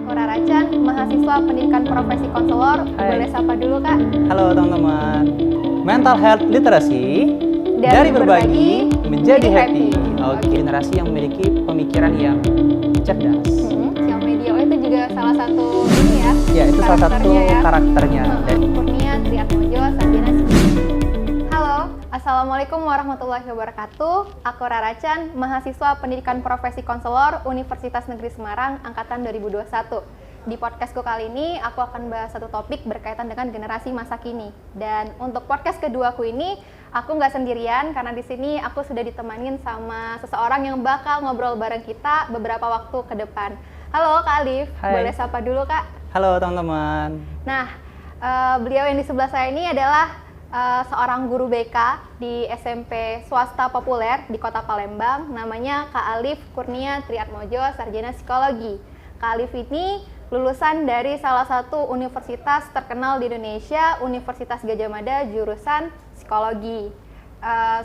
Aku Rara Chan, mahasiswa pendidikan profesi konselor. Boleh sapa dulu, Kak? Halo teman-teman. Mental health literacy dari berbagi menjadi happy. Oke, generasi yang memiliki pemikiran yang cerdas. Yang medio itu juga salah satu ini ya. Ya, itu salah satu karakternya. Kurnia Triatmojo, sarjana. Halo, Assalamualaikum warahmatullahi wabarakatuh. Aku Rara Chan, mahasiswa pendidikan profesi konselor Universitas Negeri Semarang angkatan 2021. Di podcastku kali ini, aku akan bahas satu topik berkaitan dengan generasi masa kini. Dan untuk podcast keduaku ini, aku nggak sendirian karena di sini aku sudah ditemanin sama seseorang yang bakal ngobrol bareng kita beberapa waktu ke depan. Halo Kak Alif, boleh sapa dulu Kak? Halo teman-teman. Nah, beliau yang di sebelah saya ini adalah seorang guru BK di SMP swasta populer di Kota Palembang. Namanya Kak Alif Kurnia Triatmojo, sarjana psikologi. Kak Alif ini lulusan dari salah satu universitas terkenal di Indonesia, Universitas Gadjah Mada, jurusan psikologi.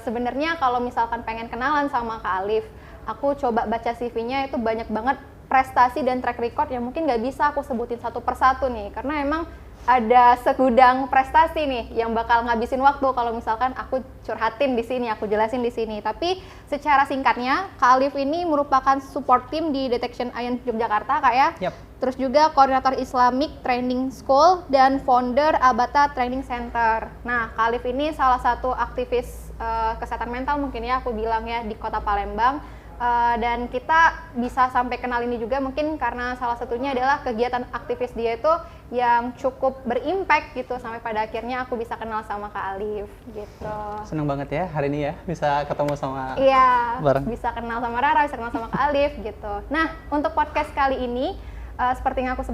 Sebenarnya kalau misalkan pengen kenalan sama Kak Alif, aku coba baca CV-nya, itu banyak banget prestasi dan track record yang mungkin nggak bisa aku sebutin satu persatu nih, karena emang ada segudang prestasi nih yang bakal ngabisin waktu kalau misalkan aku curhatin di sini, aku jelasin di sini. Tapi secara singkatnya, Kak Alif ini merupakan support team di Detection Ion Yogyakarta, Kak ya. Yep. Terus juga koordinator Islamic Training School dan founder Abata Training Center. Nah, Kak Alif ini salah satu aktivis kesehatan mental mungkin ya aku bilang ya di Kota Palembang. Dan kita bisa sampai kenal ini juga mungkin karena salah satunya adalah kegiatan aktivis dia itu yang cukup berimpact gitu, sampai pada akhirnya aku bisa kenal sama Kak Alif gitu. Senang banget ya hari ini ya bisa ketemu sama bareng. Bisa kenal sama Rara, bisa kenal sama Kak Alif gitu. Nah, untuk podcast kali ini seperti yang aku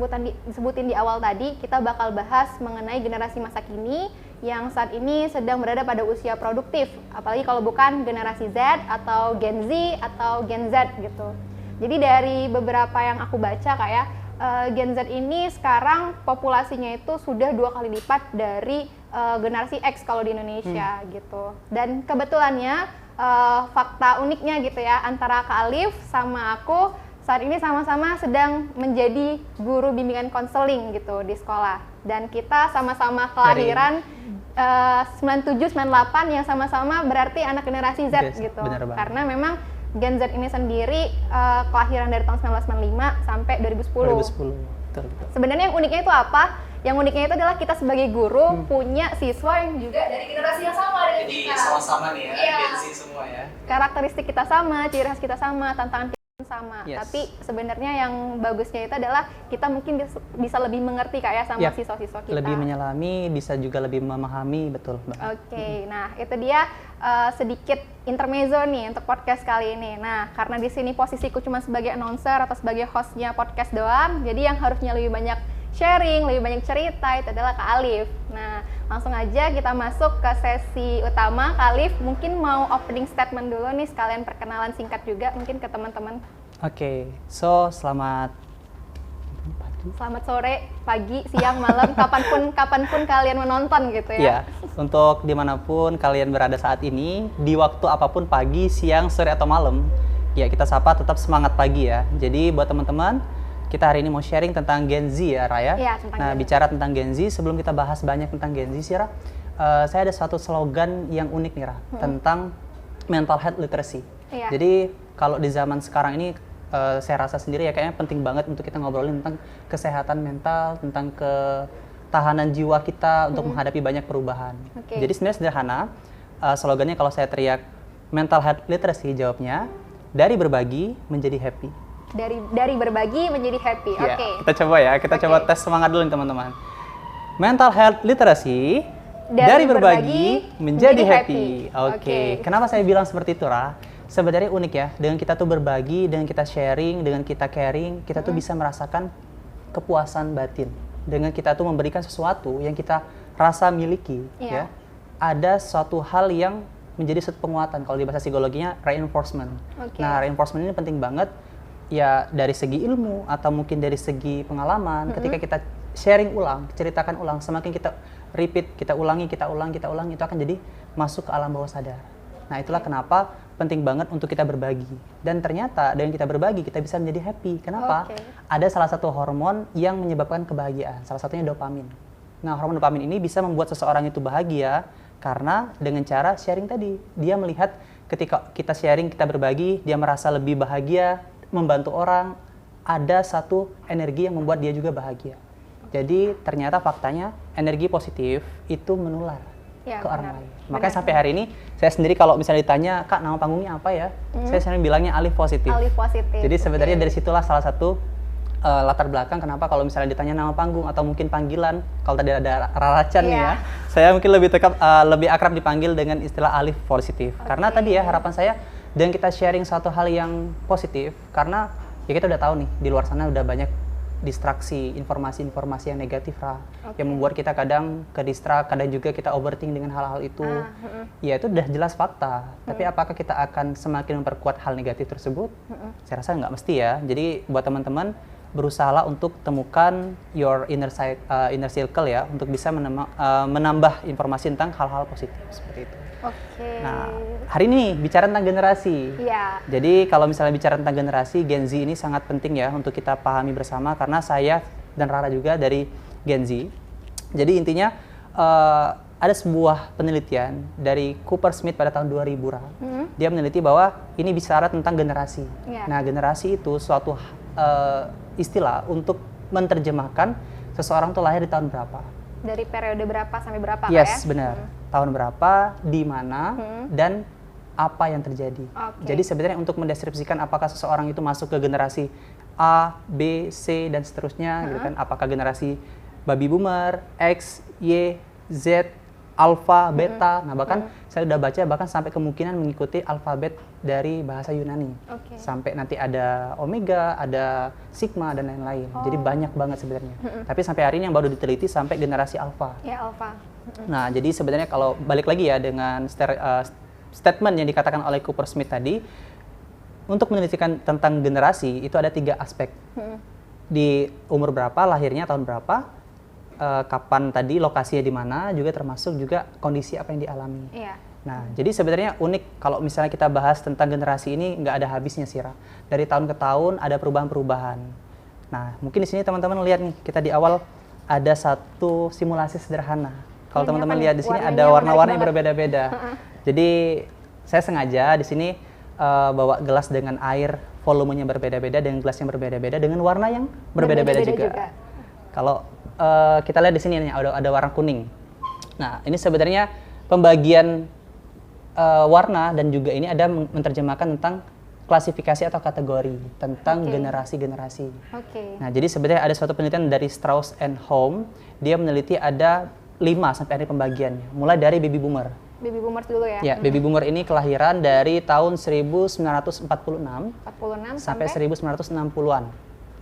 sebutin di awal tadi, kita bakal bahas mengenai generasi masa kini yang saat ini sedang berada pada usia produktif, apalagi kalau bukan generasi Z atau Gen Z atau Gen Z gitu. Jadi dari beberapa yang aku baca Kak ya, Gen Z ini sekarang populasinya itu sudah 2 kali lipat dari generasi X kalau di Indonesia gitu. Dan kebetulannya fakta uniknya gitu ya, antara Kak Alif sama aku saat ini sama-sama sedang menjadi guru bimbingan konseling gitu di sekolah. Dan kita sama-sama kelahiran 97-98 yang sama-sama berarti anak generasi Z gitu. Karena memang Gen Z ini sendiri kelahiran dari tahun 1995 sampai 2010. 2010. Betul. Sebenarnya yang uniknya itu apa? Yang uniknya itu adalah kita sebagai guru punya siswa yang juga dari generasi yang sama dengan kita. Jadi sama-sama nih ya, Gen Z semua ya. Karakteristik kita sama, ciri khas kita sama, tantangan kita sama. Tapi sebenarnya yang bagusnya itu adalah kita mungkin bisa lebih mengerti Kak ya sama siswa-siswa kita. Lebih menyelami, bisa juga lebih memahami, betul. Oke, nah itu dia sedikit intermezzo nih untuk podcast kali ini. Nah, karena di sini posisiku cuma sebagai announcer atau sebagai hostnya podcast doang, jadi yang harusnya lebih banyak sharing, lebih banyak cerita itu adalah Kak Alif. Nah, langsung aja kita masuk ke sesi utama. Kak Alif mungkin mau opening statement dulu nih, sekalian perkenalan singkat juga mungkin ke teman-teman. Oke, so selamat sore, pagi, siang, malam, kapanpun kalian menonton gitu ya. Iya, untuk dimanapun kalian berada saat ini, di waktu apapun, pagi, siang, sore atau malam, ya kita sapa tetap semangat pagi ya. Jadi buat teman-teman, kita hari ini mau sharing tentang Gen Z ya Raya. Iya, tentang Gen Z. Bicara tentang Gen Z, sebelum kita bahas banyak tentang Gen Z sih Ra, saya ada satu slogan yang unik nih Ra, tentang mental health literacy. Iya. Jadi kalau di zaman sekarang ini, saya rasa sendiri ya kayaknya penting banget untuk kita ngobrolin tentang kesehatan mental, tentang ketahanan jiwa kita untuk menghadapi banyak perubahan. Jadi sebenarnya sederhana, slogannya kalau saya teriak mental health literacy, jawabnya dari berbagi menjadi happy. Dari berbagi menjadi happy. Ya, kita coba ya, kita coba tes semangat dulu nih teman-teman. Mental health literacy dari berbagi menjadi happy. Oke. Kenapa saya bilang seperti itu Ra? Sebenarnya unik ya, dengan kita tuh berbagi, dengan kita sharing, dengan kita caring, kita tuh bisa merasakan kepuasan batin. Dengan kita tuh memberikan sesuatu yang kita rasa miliki, ya. Ada suatu hal yang menjadi satu penguatan. Kalau di bahasa psikologinya reinforcement. Nah, reinforcement ini penting banget ya dari segi ilmu atau mungkin dari segi pengalaman. Ketika kita sharing ulang, ceritakan ulang, semakin kita repeat, kita ulangi, itu akan jadi masuk ke alam bawah sadar. Nah, itulah kenapa penting banget untuk kita berbagi. Dan ternyata dengan kita berbagi, kita bisa menjadi happy. Kenapa? Oke. Ada salah satu hormon yang menyebabkan kebahagiaan. Salah satunya dopamin. Nah, hormon dopamin ini bisa membuat seseorang itu bahagia karena dengan cara sharing tadi. Dia melihat ketika kita sharing, kita berbagi, dia merasa lebih bahagia, membantu orang, ada satu energi yang membuat dia juga bahagia. Jadi ternyata faktanya energi positif itu menular ke orang lain. Makanya sampai hari ini saya sendiri kalau misalnya ditanya, Kak, nama panggungnya apa ya? Saya sering bilangnya Alif Positif. Alif Positif. Jadi sebenarnya dari situlah salah satu latar belakang kenapa kalau misalnya ditanya nama panggung atau mungkin panggilan, kalau tadi ada Rara Chan nih ya, saya mungkin lebih akrab dipanggil dengan istilah Alif Positif. Karena tadi ya harapan saya dengan kita sharing suatu hal yang positif, karena ya kita udah tahu nih di luar sana udah banyak distraksi, informasi-informasi yang negatif, yang membuat kita kadang ke-distract, kadang juga kita overthink dengan hal-hal itu. Ya itu udah jelas fakta. Tapi apakah kita akan semakin memperkuat hal negatif tersebut? Saya rasa nggak mesti ya. Jadi buat teman-teman, berusahalah untuk temukan your inner circle ya, untuk bisa menambah informasi tentang hal-hal positif seperti itu. Nah, hari ini bicara tentang generasi. Jadi kalau misalnya bicara tentang generasi, Gen Z ini sangat penting ya untuk kita pahami bersama, karena saya dan Rara juga dari Gen Z. Jadi intinya ada sebuah penelitian dari Cooper Smith pada tahun 2000, dia meneliti bahwa ini bicara tentang generasi. Nah, generasi itu suatu istilah untuk menerjemahkan seseorang itu lahir di tahun berapa. Dari periode berapa sampai berapa? Yes, benar. Tahun berapa, di mana, dan apa yang terjadi. Jadi sebenarnya untuk mendeskripsikan apakah seseorang itu masuk ke generasi A, B, C, dan seterusnya, gitu kan? Apakah generasi baby boomer, X, Y, Z, alpha, beta. Nah, bahkan saya udah baca bahkan sampai kemungkinan mengikuti alfabet dari bahasa Yunani. Sampai nanti ada omega, ada sigma, dan lain-lain. Jadi banyak banget sebenarnya. Tapi sampai hari ini yang baru diteliti sampai generasi alpha. Alpha. Nah, jadi sebenarnya kalau balik lagi ya dengan statement yang dikatakan oleh Cooper Smith tadi, untuk menelitikan tentang generasi itu ada 3 aspek. Di umur berapa, lahirnya tahun berapa, kapan tadi, lokasinya di mana, juga termasuk juga kondisi apa yang dialami. Nah, jadi sebenarnya unik kalau misalnya kita bahas tentang generasi ini, nggak ada habisnya sih, Ra. Dari tahun ke tahun ada perubahan-perubahan. Nah, mungkin di sini teman-teman lihat nih, kita di awal ada satu simulasi sederhana. Kalau teman-teman lihat di sini ada warna-warni berbeda-beda. Jadi saya sengaja di sini bawa gelas dengan air, volumenya berbeda-beda, dengan gelas yang berbeda-beda, dengan warna yang berbeda-beda juga. Kalau kita lihat di sini nih ada warna kuning. Nah, ini sebenarnya pembagian warna dan juga ini ada menerjemahkan tentang klasifikasi atau kategori tentang generasi-generasi. Nah, jadi sebenarnya ada suatu penelitian dari Strauss and Home, dia meneliti ada 5 sampai hari pembagiannya, mulai dari baby boomer. Baby boomers dulu ya? Ya, baby boomer ini kelahiran dari tahun 1946 sampai 1960-an.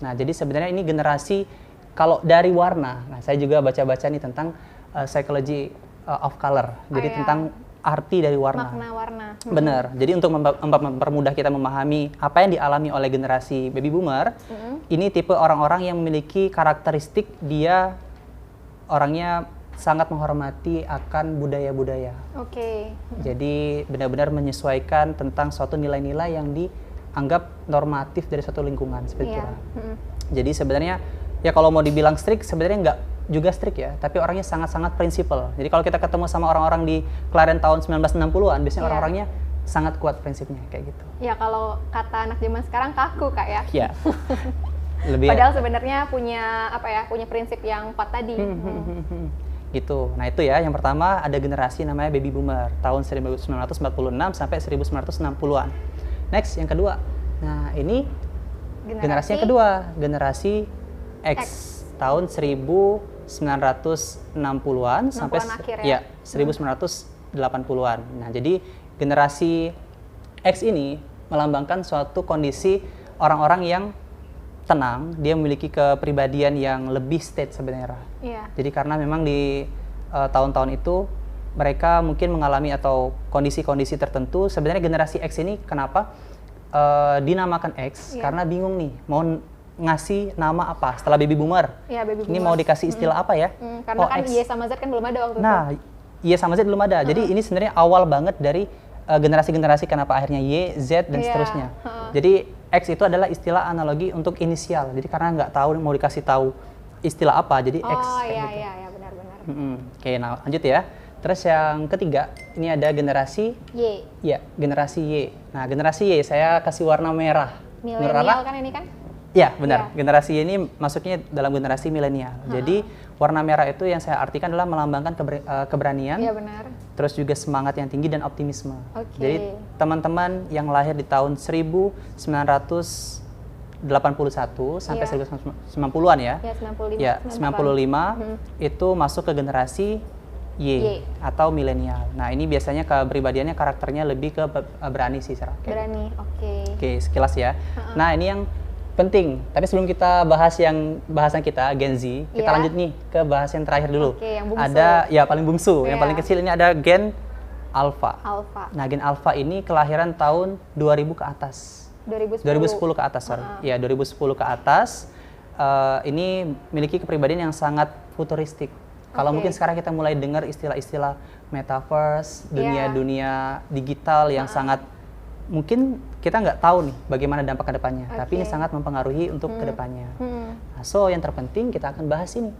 Nah, jadi sebenarnya ini generasi kalau dari warna. Nah, saya juga baca-baca nih tentang psychology of color. Jadi tentang arti dari warna. Makna warna. Benar. Jadi untuk mempermudah kita memahami apa yang dialami oleh generasi baby boomer, ini tipe orang-orang yang memiliki karakteristik dia orangnya sangat menghormati akan budaya-budaya. Jadi benar-benar menyesuaikan tentang suatu nilai-nilai yang dianggap normatif dari suatu lingkungan seperti itu. Jadi sebenarnya ya kalau mau dibilang strict, sebenarnya nggak juga strict ya, tapi orangnya sangat-sangat prinsipal. Jadi kalau kita ketemu sama orang-orang di kelahiran tahun 1960-an, biasanya orang-orangnya sangat kuat prinsipnya kayak gitu. Ya kalau kata anak zaman sekarang kaku, Kak ya. Iya. Padahal sebenarnya punya punya prinsip yang kuat tadi. Gitu. Nah, itu ya yang pertama ada generasi namanya baby boomer tahun 1946 sampai 1960-an. Next, yang kedua. Nah, ini generasi yang kedua, generasi X tahun 1960-an sampai 1980-an. Nah, jadi generasi X ini melambangkan suatu kondisi orang-orang yang tenang, dia memiliki kepribadian yang lebih state sebenarnya. Jadi karena memang di tahun-tahun itu mereka mungkin mengalami atau kondisi-kondisi tertentu. Sebenarnya generasi X ini kenapa dinamakan X? Karena bingung nih mau ngasih nama apa setelah baby boomer. Ini mau dikasih istilah apa ya? Karena kan Y sama Z kan belum ada waktu itu. Nah, Y sama Z belum ada. Jadi ini sebenarnya awal banget dari generasi-generasi kenapa akhirnya Y, Z, dan Iya. seterusnya. Jadi X itu adalah istilah analogi untuk inisial. Jadi karena nggak tahu mau dikasih tahu istilah apa, jadi X. Oh kayak iya gitu. iya benar-benar. Oke, nah lanjut ya. Terus yang ketiga, ini ada generasi Y. ya, generasi Y. Nah, generasi Y saya kasih warna merah. Menurut Rara? Milenial kan ini kan? Ya, benar. Iya. Generasi Y ini masuknya dalam generasi milenial. Jadi warna merah itu yang saya artikan adalah melambangkan keberanian, Iya benar. terus juga semangat yang tinggi dan optimisme. Oke. Jadi teman-teman yang lahir di tahun 1981 sampai Iya. 1990-an ya. Ya 95. Ya, 95 itu masuk ke generasi Y, Y. atau milenial. Nah, ini biasanya kepribadiannya karakternya lebih ke berani sih, Sarah. Kayak Berani. Oke. Oke, sekilas ya. Nah, ini yang penting. Tapi sebelum kita bahas yang bahasan kita Gen Z, kita Iya. lanjut nih ke bahas yang terakhir dulu. Oke, yang bungsu. Ada ya paling bungsu, yang Iya. paling kecil ini ada Gen Alpha. Alpha. Nah, Gen Alpha ini kelahiran tahun 2000 ke atas. 2010. ke atas, sorry. Ya, 2010 ke atas. Ini memiliki kepribadian yang sangat futuristik. Kalau Oke. mungkin sekarang kita mulai dengar istilah-istilah metaverse, Iya. dunia digital yang sangat mungkin kita nggak tahu nih bagaimana dampak ke depannya, tapi ini Oke. sangat mempengaruhi untuk ke depannya. Hmm. Nah, so yang terpenting kita akan bahas ini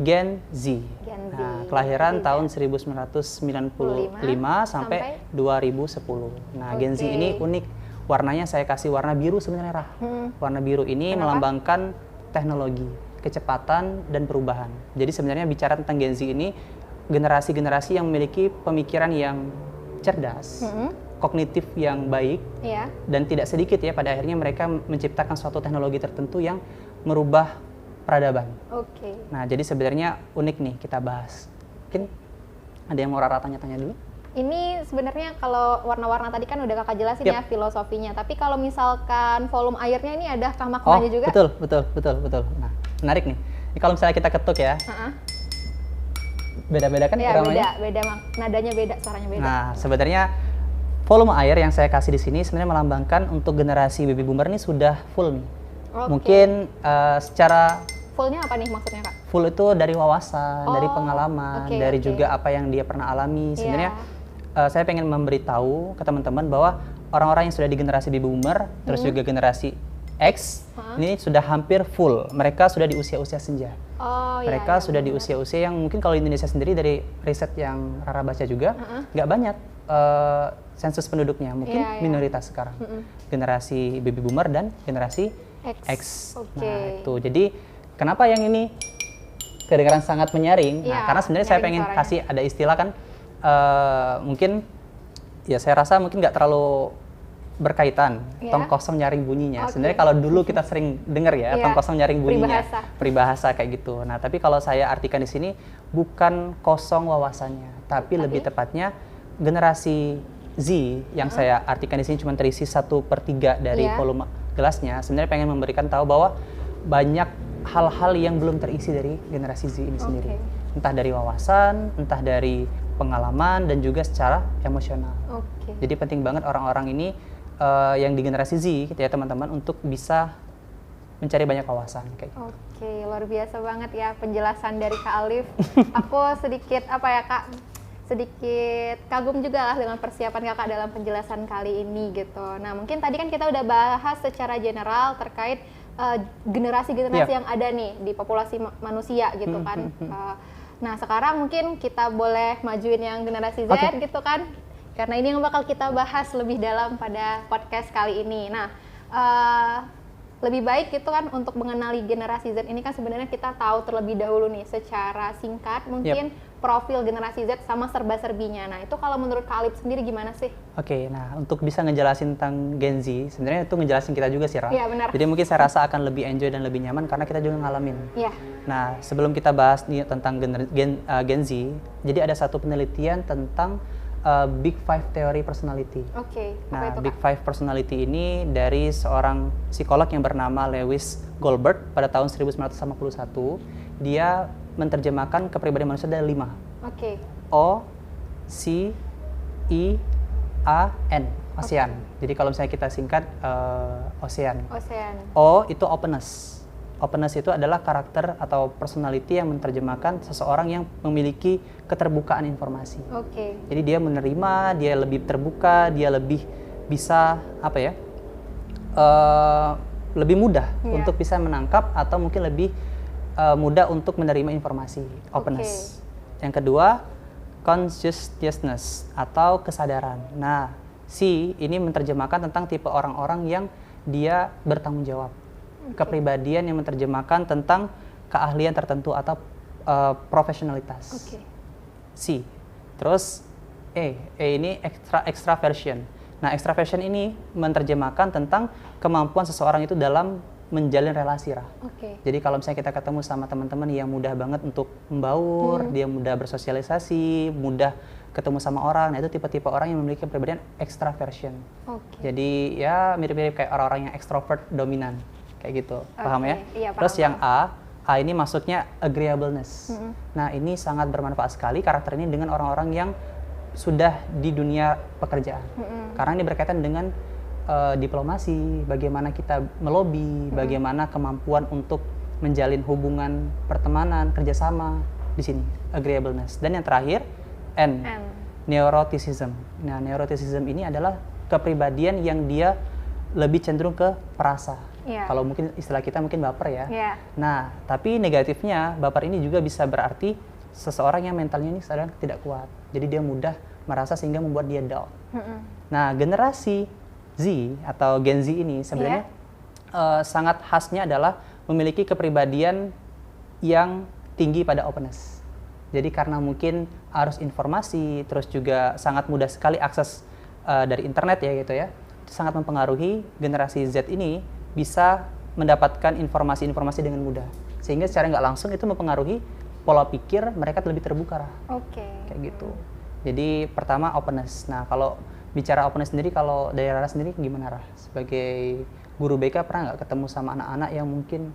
Gen Z. Gen Z. Nah, kelahiran Gen Z. tahun 1995 sampai 2010. Nah, Gen Z Oke. ini unik. Warnanya saya kasih warna biru sebenarnya, Rah. Warna biru ini Kenapa? melambangkan teknologi, kecepatan, dan perubahan. Jadi sebenarnya bicara tentang Gen Z ini, generasi-generasi yang memiliki pemikiran yang cerdas, kognitif yang baik, Iya. dan tidak sedikit ya pada akhirnya mereka menciptakan suatu teknologi tertentu yang merubah peradaban. Oke. Nah, jadi sebenarnya unik nih kita bahas. Mungkin ada yang mau Rara tanya-tanya dulu? Ini sebenarnya kalau warna-warna tadi kan udah kakak jelasin Yap. ya filosofinya. Tapi kalau misalkan volume airnya ini ada kah Oh, maknanya juga? betul. Nah, menarik nih. Ini kalau misalnya kita ketuk ya, Heeh. beda-beda kan Ya iramanya? beda nadanya beda, suaranya beda. Nah, sebenarnya volume air yang saya kasih di sini sebenarnya melambangkan untuk generasi baby boomer ini sudah full nih. Oke. Mungkin secara Fullnya apa nih maksudnya kak? full itu dari wawasan, dari Oh, pengalaman, oke, dari oke. juga apa yang dia pernah alami. Sebenarnya Iya. saya pengen memberitahu ke teman-teman bahwa orang-orang yang sudah di generasi baby boomer, terus juga generasi X, ini sudah hampir full. Mereka sudah di usia-usia senja. Oh Mereka iya. sudah di usia-usia yang mungkin kalau di Indonesia sendiri dari riset yang Rara baca juga nggak banyak sensus penduduknya, mungkin Iya, iya. minoritas sekarang. Generasi baby boomer dan generasi X. Oke. Nah, itu. Jadi kenapa yang ini kedengaran sangat menyaring? Iya, Nah, karena sebenarnya saya nyaring pengen suaranya. kasih ada istilah kan mungkin ya saya rasa mungkin nggak terlalu berkaitan Iya. tong kosong nyaring bunyinya. Oke. Sebenarnya kalau dulu kita sering dengar ya Iya, tong kosong nyaring bunyinya, peribahasa. peribahasa kayak gitu. Nah, tapi kalau saya artikan di sini bukan kosong wawasannya, tapi lebih tepatnya generasi Z yang saya artikan di sini cuma terisi 1/3 dari Iya. volume gelasnya. Sebenarnya pengen memberikan tahu bahwa banyak hal-hal yang belum terisi dari generasi Z ini sendiri. Entah dari wawasan, entah dari pengalaman, dan juga secara emosional. Oke. Jadi penting banget orang-orang ini yang di generasi Z gitu ya teman-teman untuk bisa mencari banyak wawasan kayak gitu. Oke, luar biasa banget ya penjelasan dari Kak Alif. Aku sedikit apa ya Kak, sedikit kagum juga lah dengan persiapan Kakak dalam penjelasan kali ini gitu. Nah mungkin tadi kan kita udah bahas secara general terkait generasi-generasi Iya. yang ada nih di populasi manusia gitu kan. Nah sekarang mungkin kita boleh majuin yang generasi Z Oke. gitu kan. Karena ini yang bakal kita bahas lebih dalam pada podcast kali ini. Nah, lebih baik gitu kan untuk mengenali generasi Z ini kan sebenarnya kita tahu terlebih dahulu nih secara singkat mungkin profil generasi Z sama serba-serbinya. Nah, itu kalau menurut Kak Alif sendiri gimana sih? Oke, nah untuk bisa ngejelasin tentang Gen Z, sebenarnya itu ngejelasin kita juga sih, Ra. Iya, benar. Jadi mungkin saya rasa akan lebih enjoy dan lebih nyaman karena kita juga ngalamin. Iya. Nah, sebelum kita bahas nih tentang Gen Z, jadi ada satu penelitian tentang Big Five Theory Personality. Oke, apa Nah, itu Big Kak? Five Personality ini dari seorang psikolog yang bernama Lewis Goldberg pada tahun 1951. Dia menerjemahkan kepribadian manusia ada 5. Oke. O, C, I, A, N. Ocean. Jadi kalau misalnya kita singkat Ocean. Ocean. O itu openness. openness itu adalah karakter atau personality yang menerjemahkan seseorang yang memiliki keterbukaan informasi. Oke. Jadi dia menerima, dia lebih terbuka, dia lebih bisa lebih mudah untuk bisa menangkap atau mungkin lebih mudah untuk menerima informasi. Openness. Yang kedua, conscientiousness atau kesadaran. Nah, C ini menerjemahkan tentang tipe orang-orang yang dia bertanggung jawab. Kepribadian yang menerjemahkan tentang keahlian tertentu atau profesionalitas. C. Terus E ini extraversion. Nah, extraversion ini menerjemahkan tentang kemampuan seseorang itu dalam menjalin relasi, Jadi kalau misalnya kita ketemu sama teman-teman yang mudah banget untuk membaur, dia mudah bersosialisasi, mudah ketemu sama orang, nah itu tipe-tipe orang yang memiliki kepribadian extraversion. Jadi ya mirip-mirip kayak orang-orang yang extrovert dominan. Kayak gitu, paham ya? Iya, paham. Terus yang A ini maksudnya agreeableness. Nah, ini sangat bermanfaat sekali karakter ini dengan orang-orang yang sudah di dunia pekerjaan. Karena ini berkaitan dengan diplomasi, bagaimana kita melobi, bagaimana kemampuan untuk menjalin hubungan pertemanan, kerjasama di sini, agreeableness. Dan yang terakhir, N. Neuroticism. Nah, neuroticism ini adalah kepribadian yang dia lebih cenderung ke perasa. Kalau mungkin istilah kita mungkin baper ya. Nah, tapi negatifnya baper ini juga bisa berarti seseorang yang mentalnya ini sedang tidak kuat. Jadi dia mudah merasa sehingga membuat dia down. Nah, generasi Z atau Gen Z ini sebenarnya sangat khasnya adalah memiliki kepribadian yang tinggi pada openness. Jadi karena mungkin arus informasi, terus juga sangat mudah sekali akses dari internet ya gitu ya, sangat mempengaruhi generasi Z ini bisa mendapatkan informasi-informasi dengan mudah. Sehingga secara nggak langsung itu mempengaruhi pola pikir mereka lebih terbuka. Kayak gitu. Jadi pertama openness. Nah, kalau bicara openness sendiri, kalau dari Rara sendiri gimana, Rara? Sebagai guru BK pernah nggak ketemu sama anak-anak yang mungkin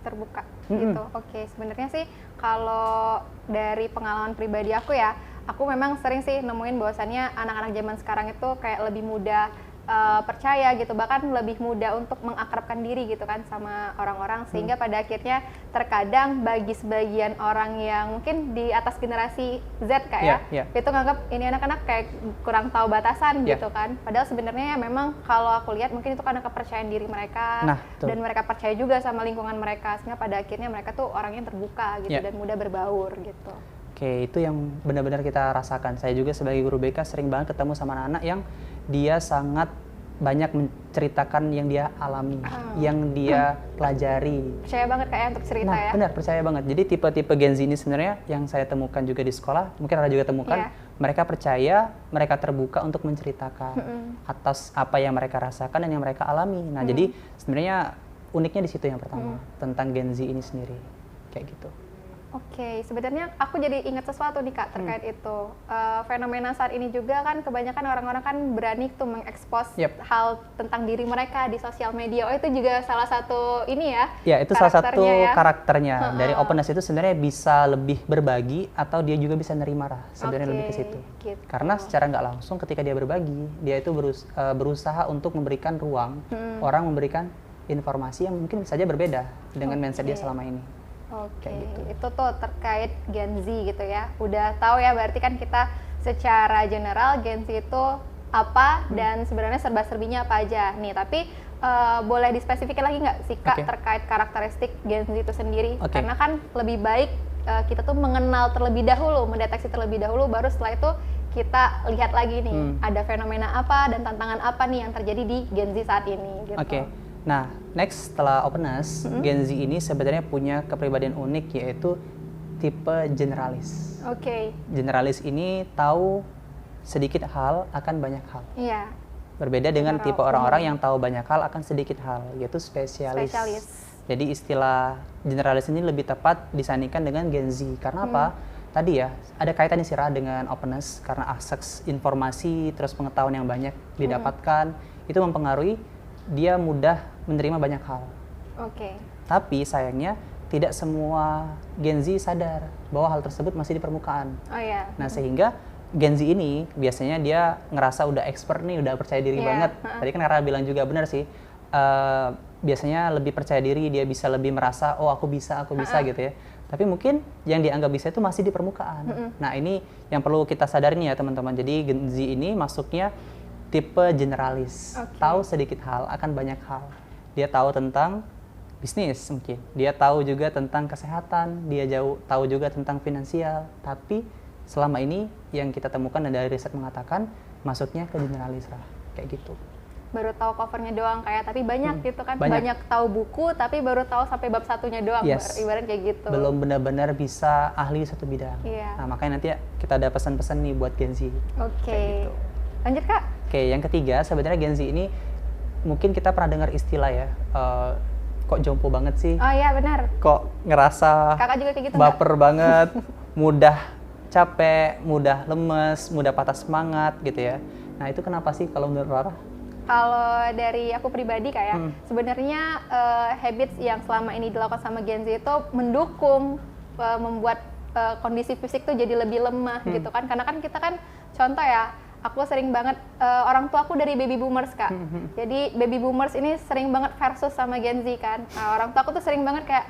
terbuka gitu? Sebenarnya sih kalau dari pengalaman pribadi aku ya, aku memang sering sih nemuin bahwasannya anak-anak zaman sekarang itu kayak lebih mudah percaya gitu, bahkan lebih mudah untuk mengakrabkan diri gitu kan sama orang-orang, sehingga pada akhirnya terkadang bagi sebagian orang yang mungkin di atas generasi Z itu nganggap ini anak-anak kayak kurang tahu batasan gitu kan, padahal sebenarnya ya memang kalau aku lihat mungkin itu karena kepercayaan diri mereka dan mereka percaya juga sama lingkungan mereka, sehingga pada akhirnya mereka tuh orang yang terbuka gitu dan mudah berbaur gitu. Itu yang benar-benar kita rasakan. Saya juga sebagai guru BK sering banget ketemu sama anak-anak yang dia sangat banyak menceritakan yang dia alami, yang dia pelajari. Percaya banget kayak untuk cerita ya? Benar, percaya banget. Jadi tipe-tipe Gen Z ini sebenarnya yang saya temukan juga di sekolah, mungkin Rara juga temukan, mereka percaya, mereka terbuka untuk menceritakan atas apa yang mereka rasakan dan yang mereka alami. Nah, jadi sebenarnya uniknya di situ yang pertama, tentang Gen Z ini sendiri. Kayak gitu. Sebenarnya aku jadi ingat sesuatu nih Kak terkait itu. Fenomena saat ini juga kan kebanyakan orang-orang kan berani tuh mengekspos hal tentang diri mereka di sosial media. Itu juga salah satu ini ya. Ya, itu salah satu karakternya. Dari openness itu sebenarnya bisa lebih berbagi atau dia juga bisa nerima sebenarnya lebih ke situ. Karena secara nggak langsung ketika dia berbagi, dia itu berusaha untuk memberikan ruang orang memberikan informasi yang mungkin saja berbeda dengan mindset dia selama ini. Gitu. Itu tuh terkait Gen Z gitu ya. Udah tahu ya, berarti kan kita secara general Gen Z itu apa dan sebenarnya serba-serbinya apa aja. Nih, tapi boleh dispesifikin lagi nggak sih Kak terkait karakteristik Gen Z itu sendiri? Karena kan lebih baik kita tuh mengenal terlebih dahulu, mendeteksi terlebih dahulu, baru setelah itu kita lihat lagi nih ada fenomena apa dan tantangan apa nih yang terjadi di Gen Z saat ini gitu. Nah, next setelah openness, Gen Z ini sebenarnya punya kepribadian unik, yaitu tipe generalis. Generalis ini tahu sedikit hal akan banyak hal. Berbeda dengan tipe orang-orang yang tahu banyak hal akan sedikit hal, yaitu spesialis. Jadi istilah generalis ini lebih tepat disandingkan dengan Gen Z. Karena apa? Tadi ya, ada kaitannya sih dengan openness, karena akses informasi, terus pengetahuan yang banyak didapatkan, itu mempengaruhi dia mudah menerima banyak hal. Tapi sayangnya tidak semua Gen Z sadar bahwa hal tersebut masih di permukaan. Nah, sehingga Gen Z ini biasanya dia ngerasa udah expert nih, udah percaya diri banget. Tadi kan Rara bilang juga benar sih, biasanya lebih percaya diri, dia bisa lebih merasa, oh aku bisa gitu ya. Tapi mungkin yang dianggap bisa itu masih di permukaan. Nah ini yang perlu kita sadarin ya teman-teman. Jadi Gen Z ini masuknya tipe generalis, tahu sedikit hal akan banyak hal. Dia tahu tentang bisnis mungkin, dia tahu juga tentang kesehatan, dia tahu juga tentang finansial. Tapi selama ini yang kita temukan dan dari riset mengatakan masuknya ke generalis lah, kayak gitu. Baru tahu covernya doang kayak, tapi banyak gitu kan, banyak tahu buku tapi baru tahu sampai bab satunya doang, ibarat kayak gitu. Belum benar-benar bisa ahli satu bidang. Nah makanya nanti kita ada pesan-pesan nih buat Gen Z. Gitu. Lanjut Kak. Yang ketiga sebenarnya Gen Z ini mungkin kita pernah dengar istilah ya, kok jompo banget sih? Oh iya benar. Kok ngerasa Kakak juga kayak gitu baper banget, mudah capek, mudah lemes, mudah patah semangat gitu ya. Nah itu kenapa sih kalau menurut Rara? Kalau dari aku pribadi kayak sebenarnya habits yang selama ini dilakukan sama Gen Z itu mendukung membuat kondisi fisik tuh jadi lebih lemah gitu kan, karena kan kita kan contoh ya, aku sering banget orang tua aku dari baby boomers Kak, jadi baby boomers ini sering banget versus sama Gen Z kan. Nah, orang tua aku tuh sering banget kayak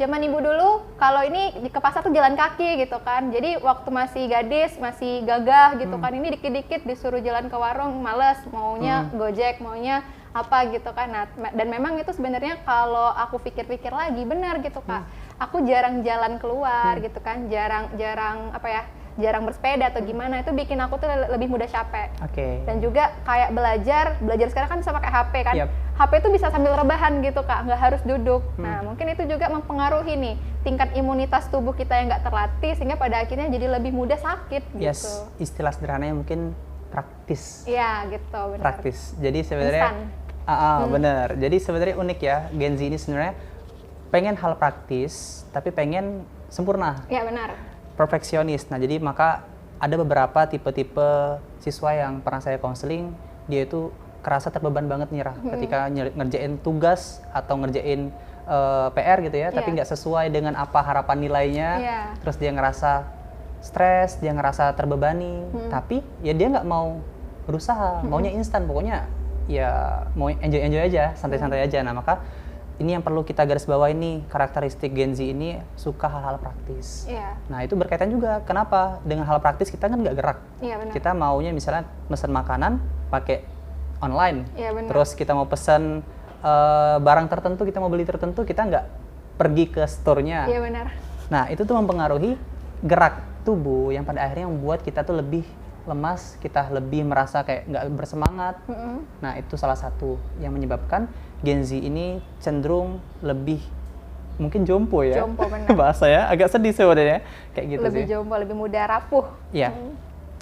zaman ibu dulu kalau ini ke pasar tuh jalan kaki gitu kan, jadi waktu masih gadis masih gagah gitu kan, ini dikit-dikit disuruh jalan ke warung males, maunya Gojek, maunya apa gitu kan. Nah, dan memang itu sebenarnya kalau aku pikir-pikir lagi benar gitu Kak, aku jarang jalan keluar gitu kan, jarang bersepeda atau gimana, itu bikin aku tuh lebih mudah capek. Dan juga kayak belajar sekarang kan bisa pakai HP kan. HP itu bisa sambil rebahan gitu Kak, nggak harus duduk. Nah mungkin itu juga mempengaruhi nih tingkat imunitas tubuh kita yang nggak terlatih, sehingga pada akhirnya jadi lebih mudah sakit gitu. Istilah sederhananya mungkin praktis. Iya gitu, benar. Praktis. Jadi sebenarnya benar. Jadi sebenarnya unik ya, Gen Z ini sebenarnya pengen hal praktis tapi pengen sempurna. Iya benar. Perfeksionis. Nah, jadi maka ada beberapa tipe-tipe siswa yang pernah saya konseling, dia itu kerasa terbeban banget nih Rah, ketika ngerjain tugas atau ngerjain PR gitu ya, tapi nggak sesuai dengan apa harapan nilainya, terus dia ngerasa stres, dia ngerasa terbebani, tapi ya dia nggak mau berusaha, maunya instan, pokoknya ya mau enjoy aja, santai-santai aja. Nah, maka ini yang perlu kita garis bawah, ini karakteristik Gen Z ini suka hal-hal praktis. Nah itu berkaitan juga, kenapa? Dengan hal praktis kita kan nggak gerak. Kita maunya misalnya pesen makanan pakai online, terus kita mau pesen barang tertentu, kita mau beli tertentu, kita nggak pergi ke store-nya. Nah itu tuh mempengaruhi gerak tubuh yang pada akhirnya membuat kita tuh lebih lemas, kita lebih merasa kayak nggak bersemangat. Nah itu salah satu yang menyebabkan Gen Z ini cenderung lebih mungkin jompo ya. Jompo benar. Bahasa ya, agak sedih sebenarnya kayak gitu lebih sih. Jompo, lebih mudah rapuh. Iya.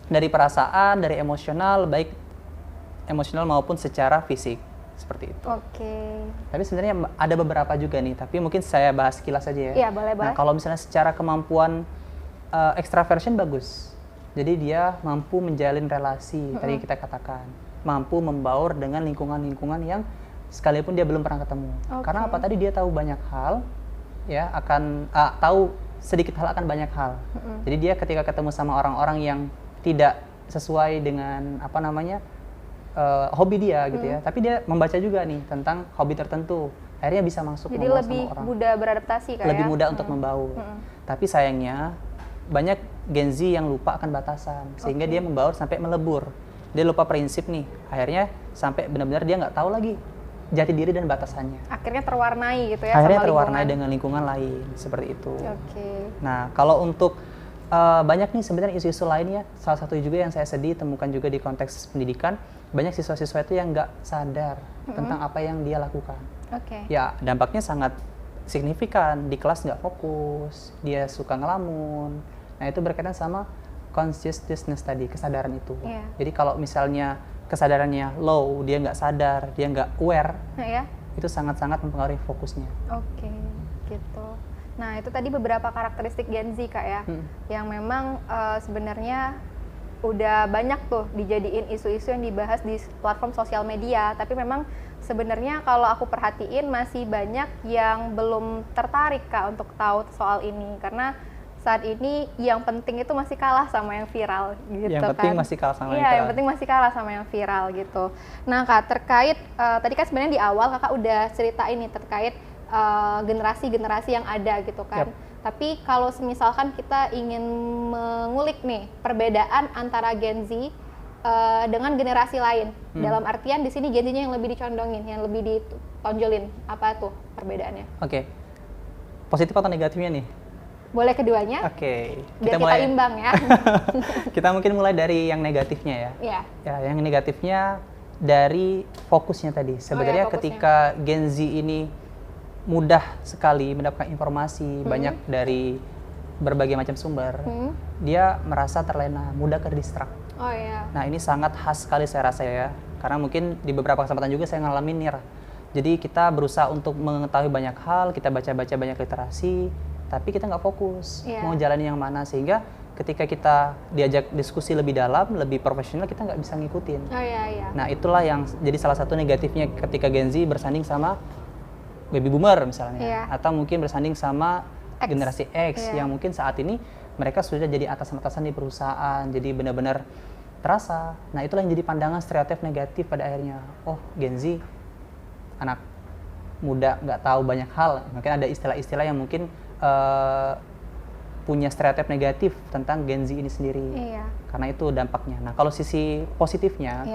Dari perasaan, dari emosional, baik emosional maupun secara fisik, seperti itu. Tapi sebenarnya ada beberapa juga nih, tapi mungkin saya bahas kilas saja ya. Iya, boleh bahas. Nah, kalau misalnya secara kemampuan extraversion bagus. Jadi dia mampu menjalin relasi, tadi kita katakan. Mampu membaur dengan lingkungan-lingkungan yang sekalipun dia belum pernah ketemu. Karena apa? Tadi dia tahu banyak hal, ya tahu sedikit hal akan banyak hal. Jadi dia ketika ketemu sama orang-orang yang tidak sesuai dengan hobi dia gitu ya, tapi dia membaca juga nih tentang hobi tertentu, akhirnya bisa masuk. Jadi lebih mudah beradaptasi kayak. Lebih mudah untuk membaur. Tapi sayangnya banyak Gen Z yang lupa akan batasan, sehingga dia membaur sampai melebur. Dia lupa prinsip nih, akhirnya sampai benar-benar dia nggak tahu lagi jati diri dan batasannya. Akhirnya terwarnai gitu ya. Akhirnya sama terwarnai lingkungan. dengan lingkungan lain, seperti itu. Nah, kalau untuk banyak nih sebenarnya isu-isu lainnya, salah satu juga yang saya sedih temukan juga di konteks pendidikan, banyak siswa-siswa itu yang nggak sadar tentang apa yang dia lakukan. Ya, dampaknya sangat signifikan, di kelas nggak fokus, dia suka ngelamun. Nah, itu berkaitan sama consciousness tadi, kesadaran itu. Jadi kalau misalnya kesadarannya low, dia nggak sadar, dia nggak aware, itu sangat-sangat mempengaruhi fokusnya. Gitu. Nah, itu tadi beberapa karakteristik Gen Z Kak ya, yang memang sebenarnya udah banyak tuh dijadiin isu-isu yang dibahas di platform sosial media, tapi memang sebenarnya kalau aku perhatiin masih banyak yang belum tertarik Kak untuk tahu soal ini, karena saat ini yang penting itu masih kalah sama yang viral gitu kan. Yang penting masih kalah sama yang Iya, viral. yang penting masih kalah sama yang viral gitu. Nah Kak, terkait tadi kan sebenarnya di awal Kakak udah cerita ini terkait generasi-generasi yang ada gitu kan. Yap. Tapi kalau misalkan kita ingin mengulik nih perbedaan antara Gen Z dengan generasi lain, dalam artian di sini Gen Z-nya yang lebih dicondongin, yang lebih ditonjolin, apa tuh perbedaannya? Oke. Positif atau negatifnya nih? Boleh keduanya? Oke. Biar kita imbang ya. Kita mungkin mulai dari yang negatifnya ya. Iya. Ya, yang negatifnya dari fokusnya tadi. Sebenarnya fokusnya. ketika Gen Z ini mudah sekali mendapatkan informasi banyak dari berbagai macam sumber, dia merasa terlena, mudah ke-distract. Oh iya. Nah, ini sangat khas sekali saya rasa ya. Karena mungkin di beberapa kesempatan juga saya ngalamin nih. Jadi kita berusaha untuk mengetahui banyak hal, kita baca-baca banyak literasi, tapi kita nggak fokus mau jalani yang mana, sehingga ketika kita diajak diskusi lebih dalam, lebih profesional, kita nggak bisa ngikutin. Oh iya. Nah, itulah yang jadi salah satu negatifnya ketika Gen Z bersanding sama baby boomer misalnya, atau mungkin bersanding sama generasi X yang mungkin saat ini mereka sudah jadi atasan-atasan di perusahaan, jadi benar-benar terasa. Nah, itulah yang jadi pandangan stereotip negatif pada akhirnya. Oh, Gen Z anak muda nggak tahu banyak hal. Mungkin ada istilah-istilah yang mungkin punya stereotip negatif tentang Gen Z ini sendiri. Iya. Karena itu dampaknya. Nah, kalau sisi positifnya,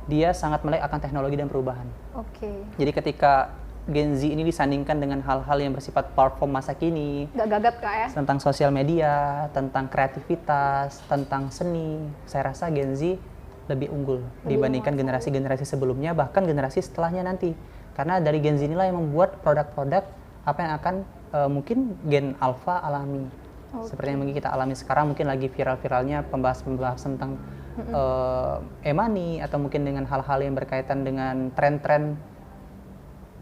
dia sangat melek akan teknologi dan perubahan. Oke. Jadi ketika Gen Z ini disandingkan dengan hal-hal yang bersifat platform masa kini, Gak gagap Kak ya? tentang sosial media, tentang kreativitas, tentang seni, saya rasa Gen Z lebih unggul dibandingkan generasi-generasi sebelumnya, bahkan generasi setelahnya nanti. Karena dari Gen Z inilah yang membuat produk-produk apa yang akan mungkin Gen Alpha alami. Seperti yang mungkin kita alami sekarang, mungkin lagi viral-viralnya pembahasan tentang e-money, atau mungkin dengan hal-hal yang berkaitan dengan tren-tren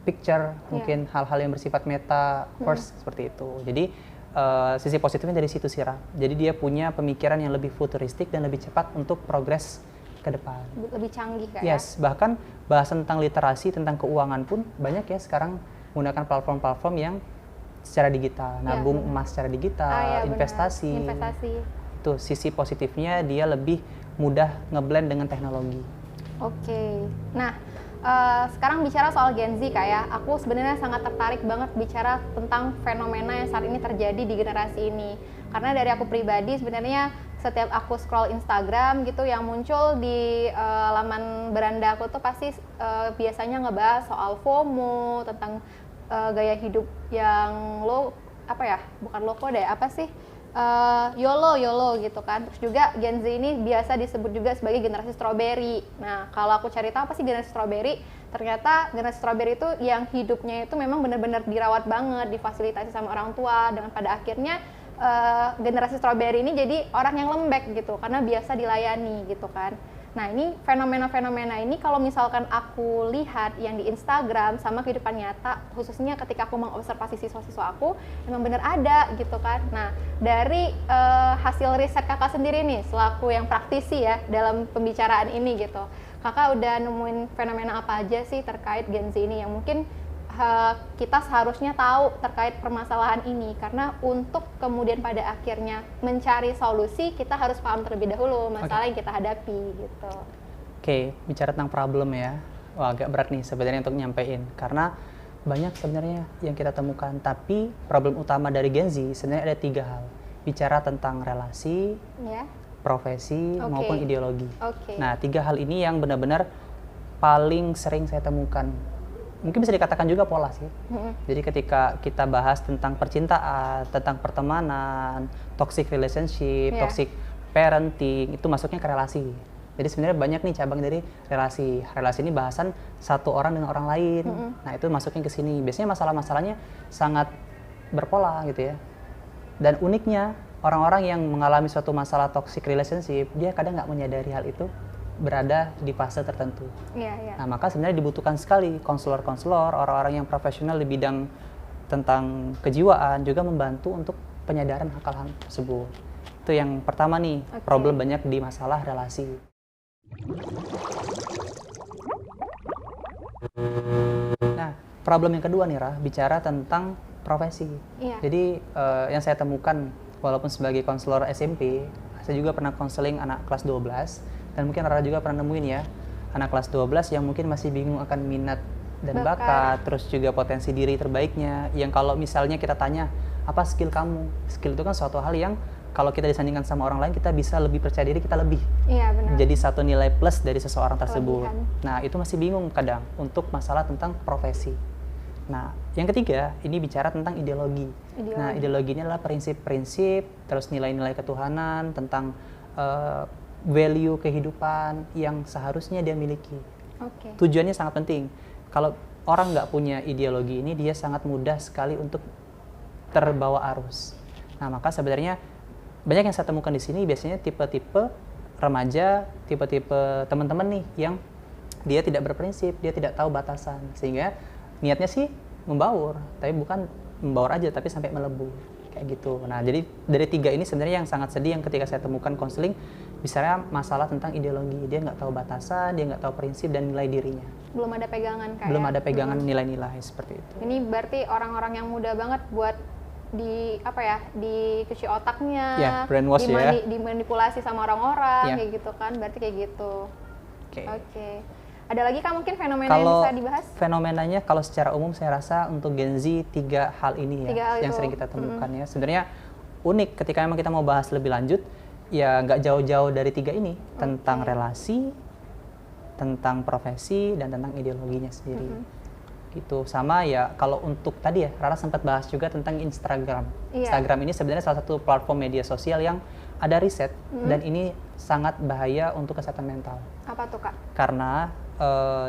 picture, mungkin hal-hal yang bersifat metaverse seperti itu. Jadi sisi positifnya dari situ sih, Ra. Jadi dia punya pemikiran yang lebih futuristik dan lebih cepat untuk progres ke depan. Lebih canggih Kak Yes, bahkan bahasan tentang literasi, tentang keuangan pun banyak ya sekarang menggunakan platform-platform yang secara digital, nabung emas secara digital, investasi. Itu sisi positifnya, dia lebih mudah ngeblend dengan teknologi. Oke. Nah, sekarang bicara soal Gen Z Kak ya, aku sebenarnya sangat tertarik banget bicara tentang fenomena yang saat ini terjadi di generasi ini. Karena dari aku pribadi sebenarnya setiap aku scroll Instagram gitu, yang muncul di laman beranda aku tuh pasti biasanya ngebahas soal FOMO, tentang gaya hidup yang bukan loko deh, YOLO gitu kan. Terus juga Gen Z ini biasa disebut juga sebagai generasi strawberry. Nah, kalau aku cari tahu apa sih generasi strawberry, ternyata generasi strawberry itu yang hidupnya itu memang benar-benar dirawat banget, difasilitasi sama orang tua, dengan pada akhirnya generasi strawberry ini jadi orang yang lembek gitu, karena biasa dilayani gitu kan. Nah, ini fenomena-fenomena ini kalau misalkan aku lihat yang di Instagram sama kehidupan nyata, khususnya ketika aku mengobservasi siswa-siswa aku, memang benar ada gitu kan. Nah, dari hasil riset kakak sendiri nih, selaku yang praktisi ya dalam pembicaraan ini gitu, kakak udah nemuin fenomena apa aja sih terkait Gen Z ini yang mungkin kita seharusnya tahu terkait permasalahan ini, karena untuk kemudian pada akhirnya mencari solusi kita harus paham terlebih dahulu masalah yang kita hadapi gitu. Oke, bicara tentang problem ya, wah agak berat nih sebenarnya untuk nyampein, karena banyak sebenarnya yang kita temukan, tapi problem utama dari Gen Z sebenarnya ada 3 hal. Bicara tentang relasi, profesi, maupun ideologi. Nah, 3 hal ini yang benar-benar paling sering saya temukan. Mungkin bisa dikatakan juga pola sih. Jadi ketika kita bahas tentang percintaan, tentang pertemanan, toxic relationship, toxic parenting, itu masuknya ke relasi. Jadi sebenarnya banyak nih cabang dari relasi. Relasi ini bahasan satu orang dengan orang lain. Nah, itu masuknya ke sini. Biasanya masalah-masalahnya sangat berpola gitu ya. Dan uniknya, orang-orang yang mengalami suatu masalah toxic relationship, dia kadang nggak menyadari hal itu berada di fase tertentu. Nah, maka sebenarnya dibutuhkan sekali konselor-konselor, orang-orang yang profesional di bidang tentang kejiwaan juga membantu untuk penyadaran hal-hal tersebut. Itu yang pertama nih, problem banyak di masalah relasi. Nah, problem yang kedua nih, Rah, bicara tentang profesi. Iya. Jadi yang saya temukan walaupun sebagai konselor SMP, saya juga pernah konseling anak kelas 12 dan mungkin Rara juga pernah nemuin ya anak kelas 12 yang mungkin masih bingung akan minat dan bakat, terus juga potensi diri terbaiknya. Yang kalau misalnya kita tanya apa skill kamu, skill itu kan suatu hal yang kalau kita disandingkan sama orang lain kita bisa lebih percaya diri, kita lebih. Iya, benar. Jadi satu nilai plus dari seseorang tersebut. Kelebihan. Nah itu masih bingung kadang untuk masalah tentang profesi. Nah yang ketiga ini bicara tentang ideologi. Nah ideologi ini adalah prinsip-prinsip, terus nilai-nilai ketuhanan, tentang value kehidupan yang seharusnya dia miliki. Tujuannya sangat penting. Kalau orang nggak punya ideologi ini, dia sangat mudah sekali untuk terbawa arus. Nah maka sebenarnya banyak yang saya temukan di sini biasanya tipe-tipe remaja, tipe-tipe teman-teman nih yang dia tidak berprinsip, dia tidak tahu batasan, sehingga niatnya sih membaur, tapi bukan membaur aja, tapi sampai melebur kayak gitu. Nah jadi dari tiga ini sebenarnya yang sangat sedih yang ketika saya temukan konseling, misalnya masalah tentang ideologi, dia nggak tahu batasan, dia nggak tahu prinsip dan nilai dirinya. Belum ada pegangan kayak. Belum ada pegangan nilai-nilai seperti itu. Ini berarti orang-orang yang muda banget buat dicuci otaknya, brainwash dimanipulasi sama orang-orang kayak gitu kan, berarti kayak gitu. Oke. Ada lagi Kak mungkin fenomena yang bisa dibahas? Fenomenanya kalau secara umum saya rasa untuk Gen Z tiga hal ini ya yang sering kita temukan ya. Sebenarnya unik ketika memang kita mau bahas lebih lanjut, ya nggak jauh-jauh dari tiga ini, tentang relasi, tentang profesi, dan tentang ideologinya sendiri. Gitu. Sama ya kalau untuk tadi ya Rara sempat bahas juga tentang Instagram. Instagram ini sebenarnya salah satu platform media sosial yang ada riset dan ini sangat bahaya untuk kesehatan mental. Apa tuh Kak? Karena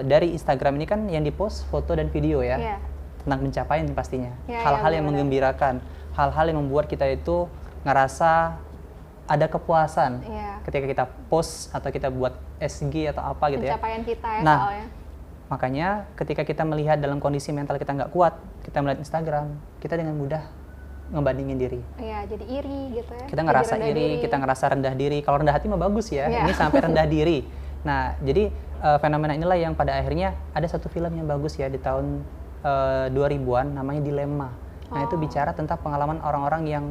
dari Instagram ini kan yang dipost foto dan video ya tentang pencapaian pastinya, hal-hal yang menggembirakan, hal-hal yang membuat kita itu ngerasa ada kepuasan ketika kita post atau kita buat SG atau apa gitu pencapaian kita ya soalnya. Makanya ketika kita melihat dalam kondisi mental kita nggak kuat, kita melihat Instagram, kita dengan mudah ngebandingin diri. Iya, jadi iri gitu ya. Kita ngerasa iri, kita ngerasa rendah diri. Kalau rendah hati mah bagus ya, ini sampai rendah diri. Nah, jadi fenomena inilah yang pada akhirnya ada satu film yang bagus ya di tahun 2000-an namanya Dilema. Nah, itu bicara tentang pengalaman orang-orang yang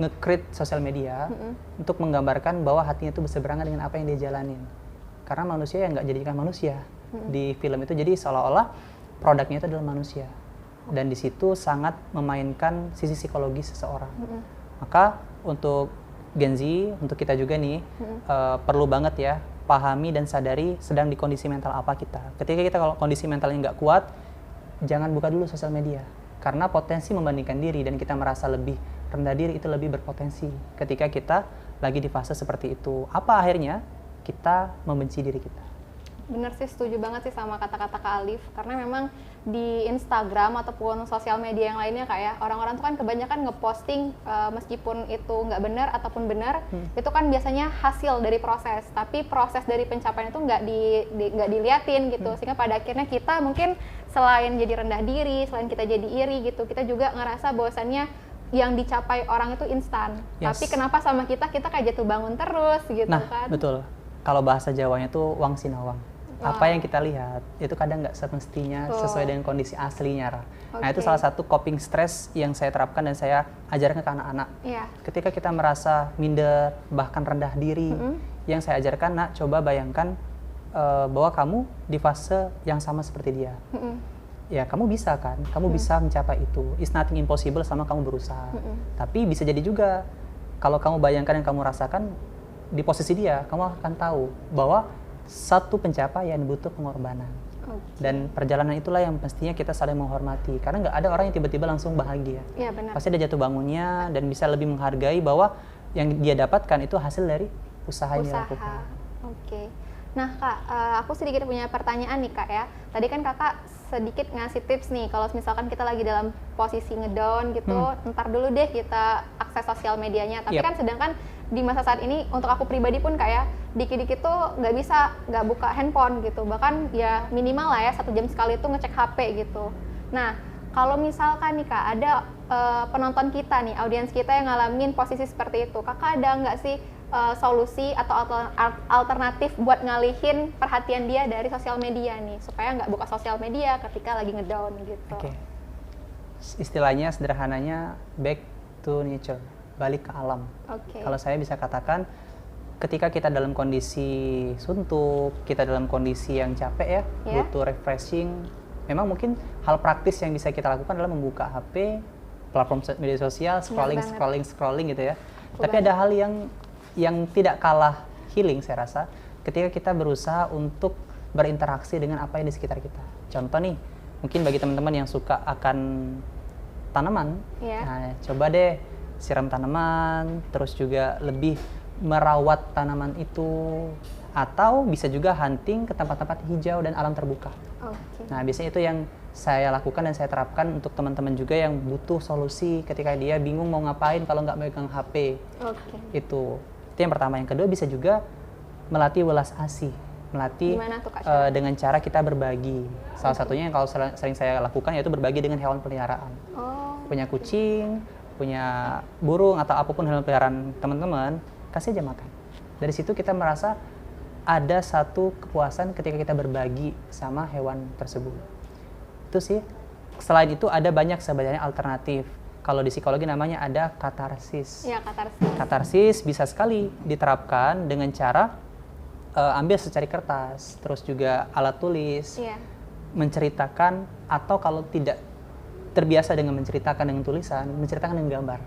nge-create sosial media untuk menggambarkan bahwa hatinya itu berseberangan dengan apa yang dia jalanin. Karena manusia yang nggak jadikan manusia. Di film itu jadi seolah-olah produknya itu adalah manusia dan di situ sangat memainkan sisi psikologis seseorang. Maka untuk Gen Z, untuk kita juga nih perlu banget ya pahami dan sadari sedang di kondisi mental apa kita. Ketika kita kalau kondisi mentalnya nggak kuat, jangan buka dulu sosial media karena potensi membandingkan diri dan kita merasa lebih rendah diri itu lebih berpotensi ketika kita lagi di fase seperti itu. Apa akhirnya? Kita membenci diri kita. Bener sih, setuju banget sih sama kata-kata Kak Alif, karena memang di Instagram ataupun sosial media yang lainnya kayak orang-orang tuh kan kebanyakan ngeposting meskipun itu nggak benar ataupun benar, itu kan biasanya hasil dari proses, tapi proses dari pencapaian itu nggak diliatin gitu, sehingga pada akhirnya kita mungkin selain jadi rendah diri, selain kita jadi iri gitu, kita juga ngerasa bahwasannya yang dicapai orang itu instan, tapi kenapa sama kita kayak jatuh bangun terus gitu kan? Betul. Kalau bahasa Jawanya tuh wang sinawang. Apa yang kita lihat itu kadang nggak semestinya sesuai dengan kondisi aslinya. Nah itu salah satu coping stress yang saya terapkan dan saya ajarkan ke anak-anak. Ketika kita merasa minder bahkan rendah diri, yang saya ajarkan, nak coba bayangkan bahwa kamu di fase yang sama seperti dia. Ya kamu bisa kan, kamu bisa mencapai itu. It's nothing impossible sama kamu berusaha. Tapi bisa jadi juga kalau kamu bayangkan yang kamu rasakan di posisi dia, kamu akan tahu bahwa satu pencapaian butuh pengorbanan. Dan perjalanan itulah yang pastinya kita saling menghormati. Karena nggak ada orang yang tiba-tiba langsung bahagia. Iya, benar. Pasti ada jatuh bangunnya dan bisa lebih menghargai bahwa yang dia dapatkan itu hasil dari usaha yang dia lakukan. Nah Kak, aku sedikit punya pertanyaan nih Kak ya. Tadi kan Kakak sedikit ngasih tips nih, kalau misalkan kita lagi dalam posisi ngedown gitu, ntar dulu deh kita akses sosial medianya. Tapi kan sedangkan di masa saat ini untuk aku pribadi pun kayak dikit-dikit tuh nggak buka handphone gitu, bahkan ya minimal lah ya 1 jam sekali tuh ngecek HP gitu. Nah kalau misalkan nih Kak ada penonton kita nih, audiens kita yang ngalamin posisi seperti itu, Kakak ada nggak sih solusi atau alternatif buat ngalihin perhatian dia dari sosial media nih supaya nggak buka sosial media ketika lagi ngedown gitu? istilahnya sederhananya back to nature, balik ke alam. Kalau saya bisa katakan, ketika kita dalam kondisi suntuk, kita dalam kondisi yang capek ya, butuh refreshing, memang mungkin hal praktis yang bisa kita lakukan adalah membuka HP, platform media sosial, scrolling gitu ya. Tapi ada hal yang tidak kalah healing saya rasa, ketika kita berusaha untuk berinteraksi dengan apa yang di sekitar kita. Contoh nih, mungkin bagi teman-teman yang suka akan tanaman, nah, coba deh siram tanaman, terus juga lebih merawat tanaman itu, atau bisa juga hunting ke tempat-tempat hijau dan alam terbuka. Nah, biasanya itu yang saya lakukan dan saya terapkan untuk teman-teman juga yang butuh solusi ketika dia bingung mau ngapain kalau nggak megang HP. Itu yang pertama. Yang kedua, bisa juga melatih welas asih, melatih dengan cara kita berbagi. Salah satunya yang kalau sering saya lakukan yaitu berbagi dengan hewan peliharaan. Punya kucing, punya burung atau apapun hewan peliharaan teman-teman, kasih aja makan. Dari situ kita merasa ada satu kepuasan ketika kita berbagi sama hewan tersebut. Itu sih. Selain itu ada banyak sebenarnya alternatif. Kalau di psikologi namanya ada katarsis. Katarsis bisa sekali diterapkan dengan cara ambil secari kertas, terus juga alat tulis, menceritakan, atau kalau tidak terbiasa dengan menceritakan dengan tulisan, menceritakan dengan gambar.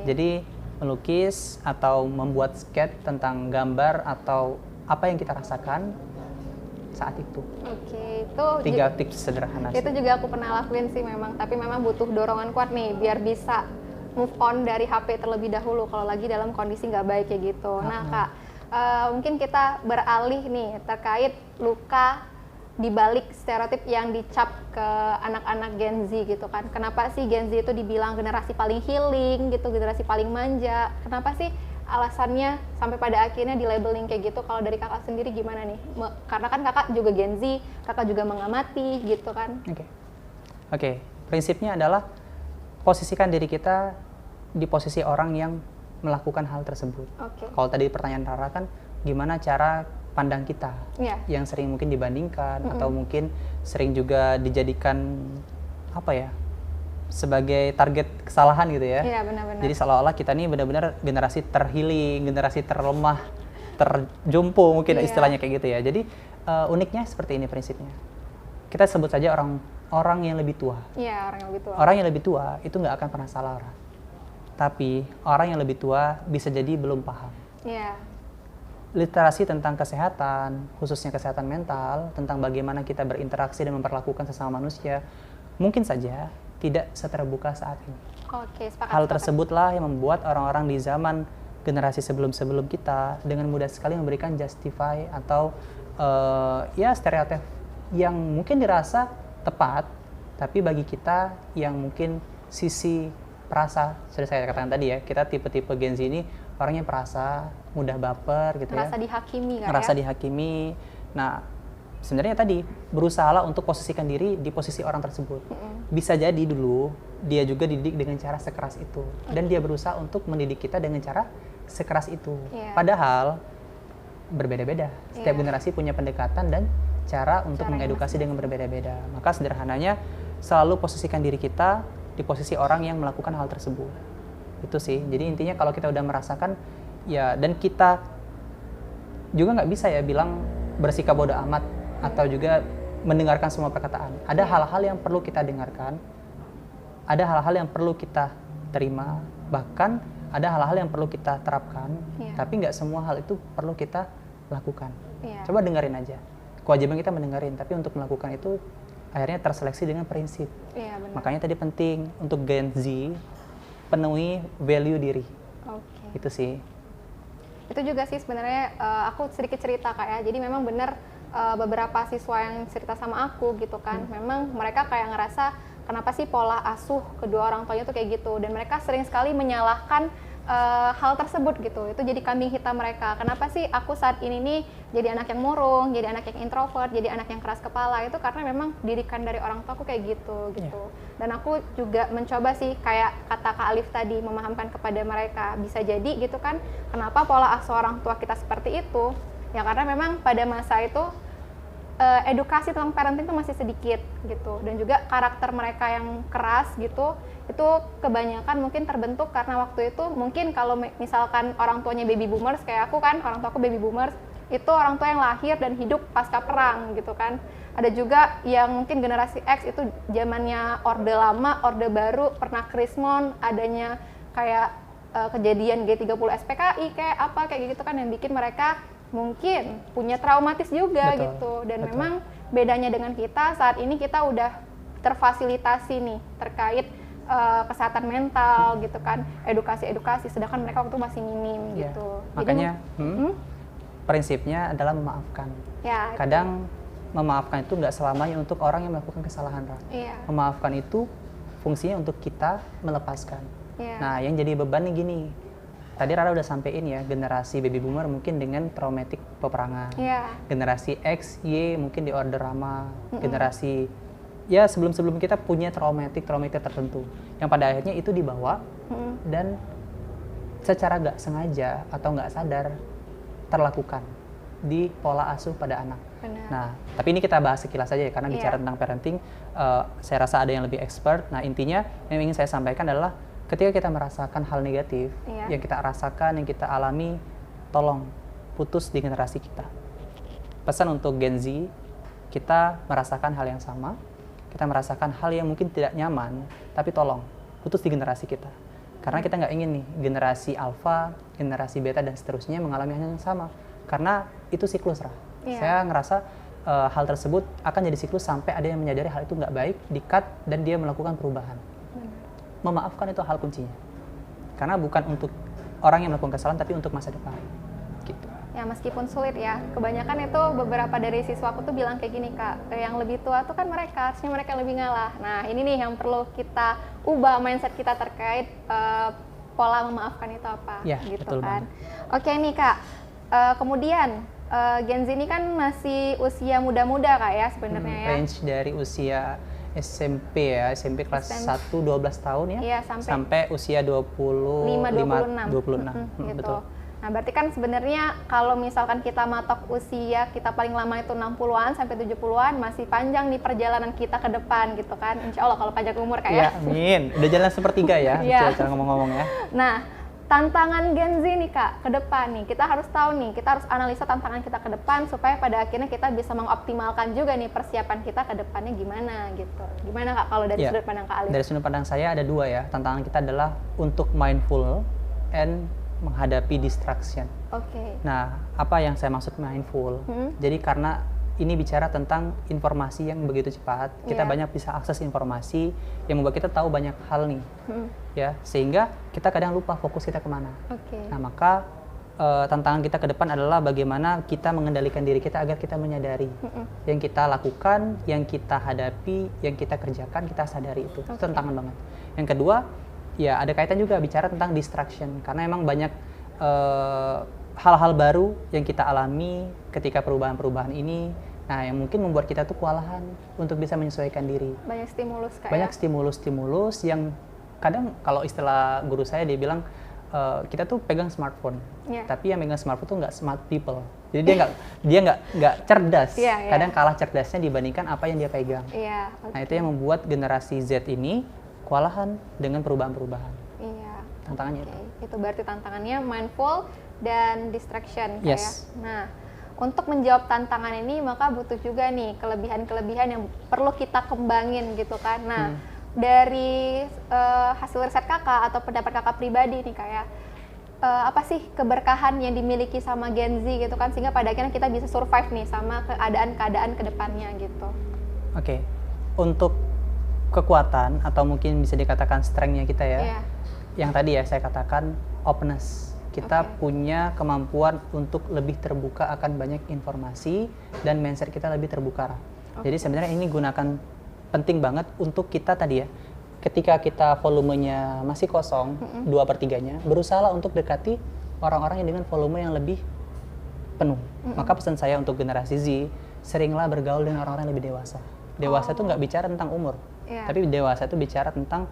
Jadi melukis atau membuat sketch tentang gambar atau apa yang kita rasakan saat itu. Itu 3 tips sederhana. Itu juga aku pernah lakuin sih memang, tapi memang butuh dorongan kuat nih biar bisa move on dari HP terlebih dahulu kalau lagi dalam kondisi nggak baik kayak gitu. Nah Kak, mungkin kita beralih nih terkait luka di balik stereotip yang dicap ke anak-anak Gen Z gitu kan. Kenapa sih Gen Z itu dibilang generasi paling healing gitu, generasi paling manja? Kenapa sih alasannya sampai pada akhirnya di labeling kayak gitu? Kalau dari kakak sendiri gimana nih? Karena kan kakak juga Gen Z, kakak juga mengamati gitu kan. Oke. Prinsipnya adalah posisikan diri kita di posisi orang yang melakukan hal tersebut. Kalau tadi pertanyaan Rara kan gimana cara pandang kita yang sering mungkin dibandingkan atau mungkin sering juga dijadikan apa ya, sebagai target kesalahan gitu ya. Benar-benar. Jadi seolah-olah kita ini benar-benar generasi terhealing, generasi terlemah, terjumpo mungkin istilahnya kayak gitu ya. Jadi uniknya seperti ini prinsipnya. Kita sebut saja orang yang lebih tua. Orang yang lebih tua. Orang yang lebih tua itu nggak akan pernah salah, orang. Tapi orang yang lebih tua bisa jadi belum paham. Literasi tentang kesehatan, khususnya kesehatan mental, tentang bagaimana kita berinteraksi dan memperlakukan sesama manusia, mungkin saja tidak seterbuka saat ini. Hal tersebutlah yang membuat orang-orang di zaman generasi sebelum-sebelum kita dengan mudah sekali memberikan justify atau stereotip yang mungkin dirasa tepat, tapi bagi kita yang mungkin sisi perasa, sudah saya katakan tadi ya, kita tipe-tipe Gen Z ini orangnya perasa, mudah baper gitu, merasa dihakimi kan, merasa dihakimi. Nah, sebenarnya tadi berusahalah untuk posisikan diri di posisi orang tersebut. Bisa jadi dulu dia juga dididik dengan cara sekeras itu, dan dia berusaha untuk mendidik kita dengan cara sekeras itu. Padahal berbeda-beda. Setiap generasi punya pendekatan dan cara untuk mengedukasi dengan berbeda-beda. Maka sederhananya selalu posisikan diri kita di posisi orang yang melakukan hal tersebut. Itu sih. Jadi intinya kalau kita udah merasakan ya, dan kita juga nggak bisa ya bilang bersikap bodoh amat atau juga mendengarkan semua perkataan. Ada hal-hal yang perlu kita dengarkan, ada hal-hal yang perlu kita terima, bahkan ada hal-hal yang perlu kita terapkan, tapi nggak semua hal itu perlu kita lakukan. Coba dengerin aja. Kewajiban kita mendengarin, tapi untuk melakukan itu akhirnya terseleksi dengan prinsip. Makanya tadi penting untuk Gen Z penuhi value diri. Itu sih. Itu juga sih sebenarnya aku sedikit cerita Kak ya. Jadi memang benar beberapa siswa yang cerita sama aku gitu kan, memang mereka kayak ngerasa kenapa sih pola asuh kedua orang tuanya tuh kayak gitu, dan mereka sering sekali menyalahkan hal tersebut gitu. Itu jadi kambing hitam mereka. Kenapa sih aku saat ini nih jadi anak yang murung, jadi anak yang introvert, jadi anak yang keras kepala? Itu karena memang didikan dari orang tua aku kayak gitu. Dan aku juga mencoba sih kayak kata Kak Alif tadi, memahamkan kepada mereka, bisa jadi gitu kan, kenapa pola asuh orang tua kita seperti itu? Ya karena memang pada masa itu edukasi tentang parenting itu masih sedikit gitu, dan juga karakter mereka yang keras gitu, itu kebanyakan mungkin terbentuk karena waktu itu mungkin kalau misalkan orang tuanya baby boomers kayak aku kan, orang tua aku baby boomers, itu orang tua yang lahir dan hidup pasca perang gitu kan. Ada juga yang mungkin generasi X itu zamannya Orde Lama, Orde Baru, pernah Krismon, adanya kayak kejadian G30 SPKI kayak gitu kan, yang bikin mereka mungkin punya traumatis juga. Betul, gitu. Dan betul. Memang bedanya dengan kita saat ini, kita udah terfasilitasi nih terkait kesehatan mental gitu kan, edukasi, sedangkan mereka waktu masih minim gitu. Makanya prinsipnya adalah memaafkan. Ya, kadang memaafkan itu nggak selamanya untuk orang yang melakukan kesalahan, Memaafkan itu fungsinya untuk kita melepaskan. Nah, yang jadi beban nih gini, tadi Rara udah sampein ya, generasi baby boomer mungkin dengan traumatik peperangan, generasi X, Y mungkin di Orde Lama, generasi ya sebelum kita punya traumatik tertentu, yang pada akhirnya itu dibawa dan secara nggak sengaja atau nggak sadar terlakukan di pola asuh pada anak. Benar. Nah, tapi ini kita bahas sekilas saja ya, karena bicara tentang parenting, saya rasa ada yang lebih expert. Nah, intinya yang ingin saya sampaikan adalah ketika kita merasakan hal negatif, yang kita rasakan, yang kita alami, tolong putus di generasi kita. Pesan untuk Gen Z, kita merasakan hal yang sama, kita merasakan hal yang mungkin tidak nyaman, tapi tolong putus di generasi kita. Karena kita nggak ingin nih generasi Alpha, generasi Beta dan seterusnya mengalami hal yang sama. Karena itu siklus, Saya ngerasa hal tersebut akan jadi siklus sampai ada yang menyadari hal itu nggak baik, di-cut, dan dia melakukan perubahan. Memaafkan itu hal kuncinya, karena bukan untuk orang yang melakukan kesalahan, tapi untuk masa depan gitu. Ya, meskipun sulit ya, kebanyakan itu beberapa dari siswa aku tuh bilang kayak gini, Kak, yang lebih tua tuh kan mereka, harusnya mereka lebih ngalah. Nah, ini nih yang perlu kita ubah mindset kita terkait pola memaafkan itu apa, gitu kan. Banget. Oke nih, Kak, kemudian Gen Z ini kan masih usia muda-muda, Kak, ya sebenarnya ya. Range dari usia SMP ya, SMP kelas 1 12 tahun ya, sampai usia 26 gitu. Betul. Nah, berarti kan sebenarnya kalau misalkan kita matok usia kita paling lama itu 60-an sampai 70-an, masih panjang nih perjalanan kita ke depan gitu kan. Insya Allah kalau panjang umur kayak. Ya, amin. Udah jalan sepertiga ya, cara ngomong-ngomong ya. Nah, tantangan Gen Z nih, Kak, ke depan nih, kita harus tahu nih, kita harus analisa tantangan kita ke depan supaya pada akhirnya kita bisa mengoptimalkan juga nih persiapan kita ke depannya gimana gitu. Gimana, Kak, kalau dari sudut pandang Kak Alif? Dari sudut pandang saya ada dua ya, tantangan kita adalah untuk mindful and menghadapi distraction. Nah, apa yang saya maksud mindful? Jadi karena ini bicara tentang informasi yang begitu cepat, kita banyak bisa akses informasi yang membuat kita tahu banyak hal nih, ya, sehingga kita kadang lupa fokus kita kemana. Nah, maka tantangan kita ke depan adalah bagaimana kita mengendalikan diri kita agar kita menyadari yang kita lakukan, yang kita hadapi, yang kita kerjakan, kita sadari itu tantangan banget. Yang kedua, ya ada kaitan juga bicara tentang distraction, karena emang banyak hal-hal baru yang kita alami ketika perubahan-perubahan ini, nah yang mungkin membuat kita tuh kewalahan untuk bisa menyesuaikan diri. Banyak stimulus, Kak. Banyak stimulus yang kadang kalau istilah guru saya dia bilang kita tuh pegang smartphone, tapi yang pegang smartphone tuh nggak smart people. Jadi dia nggak cerdas. Kadang kalah cerdasnya dibandingkan apa yang dia pegang. Nah, itu yang membuat generasi Z ini kewalahan dengan perubahan-perubahan. Tantangannya itu berarti tantangannya mindful dan distraction, ya. Nah, untuk menjawab tantangan ini maka butuh juga nih kelebihan-kelebihan yang perlu kita kembangin gitu kan. Nah, dari hasil riset Kakak atau pendapat Kakak pribadi nih, kayak apa sih keberkahan yang dimiliki sama Gen Z gitu kan, sehingga pada akhirnya kita bisa survive nih sama keadaan-keadaan kedepannya gitu. Untuk kekuatan atau mungkin bisa dikatakan strength-nya kita ya, yang tadi ya saya katakan openness. Kita punya kemampuan untuk lebih terbuka akan banyak informasi dan mindset kita lebih terbuka. Jadi sebenarnya ini gunakan penting banget untuk kita tadi ya, ketika kita volumenya masih kosong, 2/3-nya, berusaha untuk dekati orang-orang yang dengan volume yang lebih penuh. Maka pesan saya untuk generasi Z, seringlah bergaul dengan orang-orang yang lebih dewasa. Dewasa itu nggak bicara tentang umur, tapi dewasa itu bicara tentang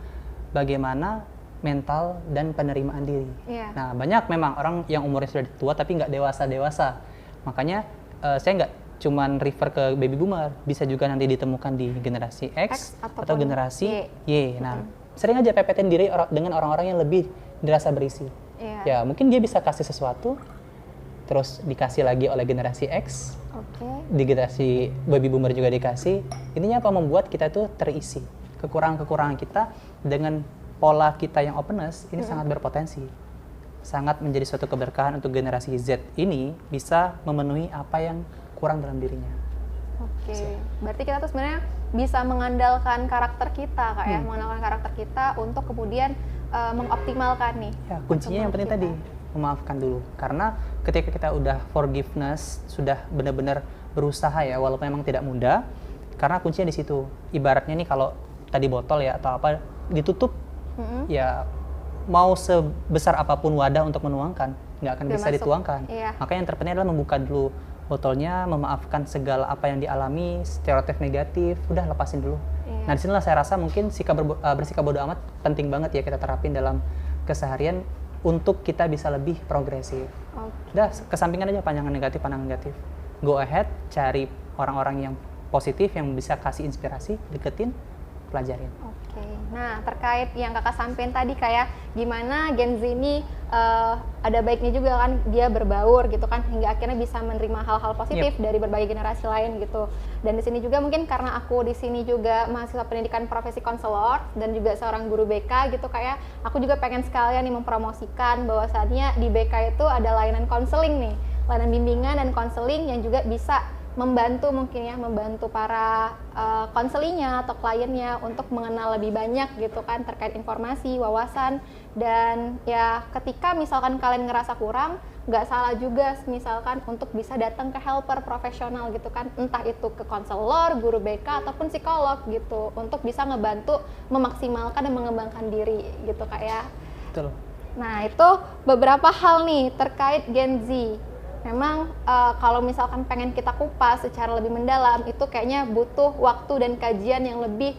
bagaimana mental dan penerimaan diri. Nah, banyak memang orang yang umurnya sudah tua tapi nggak dewasa-dewasa. Makanya saya nggak cuman refer ke baby boomer, bisa juga nanti ditemukan di generasi X atau generasi Y. Nah, sering aja pepetin diri dengan orang-orang yang lebih dirasa berisi. Ya, mungkin dia bisa kasih sesuatu, terus dikasih lagi oleh generasi X, di generasi baby boomer juga dikasih. Intinya apa? Membuat kita tuh terisi. Kekurangan-kekurangan kita dengan pola kita yang openness ini sangat berpotensi. Sangat menjadi suatu keberkahan untuk generasi Z ini bisa memenuhi apa yang kurang dalam dirinya. Berarti kita tuh sebenarnya bisa mengandalkan karakter kita, Kak ya, mengandalkan karakter kita untuk kemudian mengoptimalkan nih. Ya, kuncinya yang penting tadi, memaafkan dulu. Karena ketika kita udah forgiveness, sudah benar-benar berusaha ya, walaupun memang tidak mudah, karena kuncinya di situ. Ibaratnya nih kalau tadi botol ya atau apa ditutup, ya mau sebesar apapun wadah untuk menuangkan, nggak akan bisa dituangkan. Makanya yang terpenting adalah membuka dulu botolnya, memaafkan segala apa yang dialami, stereotip negatif, udah lepasin dulu. Nah disinilah saya rasa mungkin bersikap bodo amat penting banget ya kita terapin dalam keseharian untuk kita bisa lebih progresif. Udah kesampingan aja pandangan negatif. Go ahead, cari orang-orang yang positif yang bisa kasih inspirasi, deketin, pelajarin. Nah terkait yang kakak sampein tadi kayak gimana Gen Z ini ada baiknya juga kan dia berbaur gitu kan hingga akhirnya bisa menerima hal-hal positif dari berbagai generasi lain gitu. Dan di sini juga mungkin karena aku di sini juga mahasiswa pendidikan profesi konselor dan juga seorang guru BK gitu kayak aku juga pengen sekalian nih mempromosikan bahwasannya di BK itu ada layanan konseling nih, layanan bimbingan dan konseling yang juga bisa membantu mungkin ya, membantu para konselingnya atau kliennya untuk mengenal lebih banyak gitu kan terkait informasi, wawasan, dan ya ketika misalkan kalian ngerasa kurang, nggak salah juga misalkan untuk bisa datang ke helper profesional gitu kan, entah itu ke konselor, guru BK ataupun psikolog gitu, untuk bisa ngebantu memaksimalkan dan mengembangkan diri gitu Kak ya. Betul. Nah itu beberapa hal nih terkait Gen Z. Memang kalau misalkan pengen kita kupas secara lebih mendalam itu kayaknya butuh waktu dan kajian yang lebih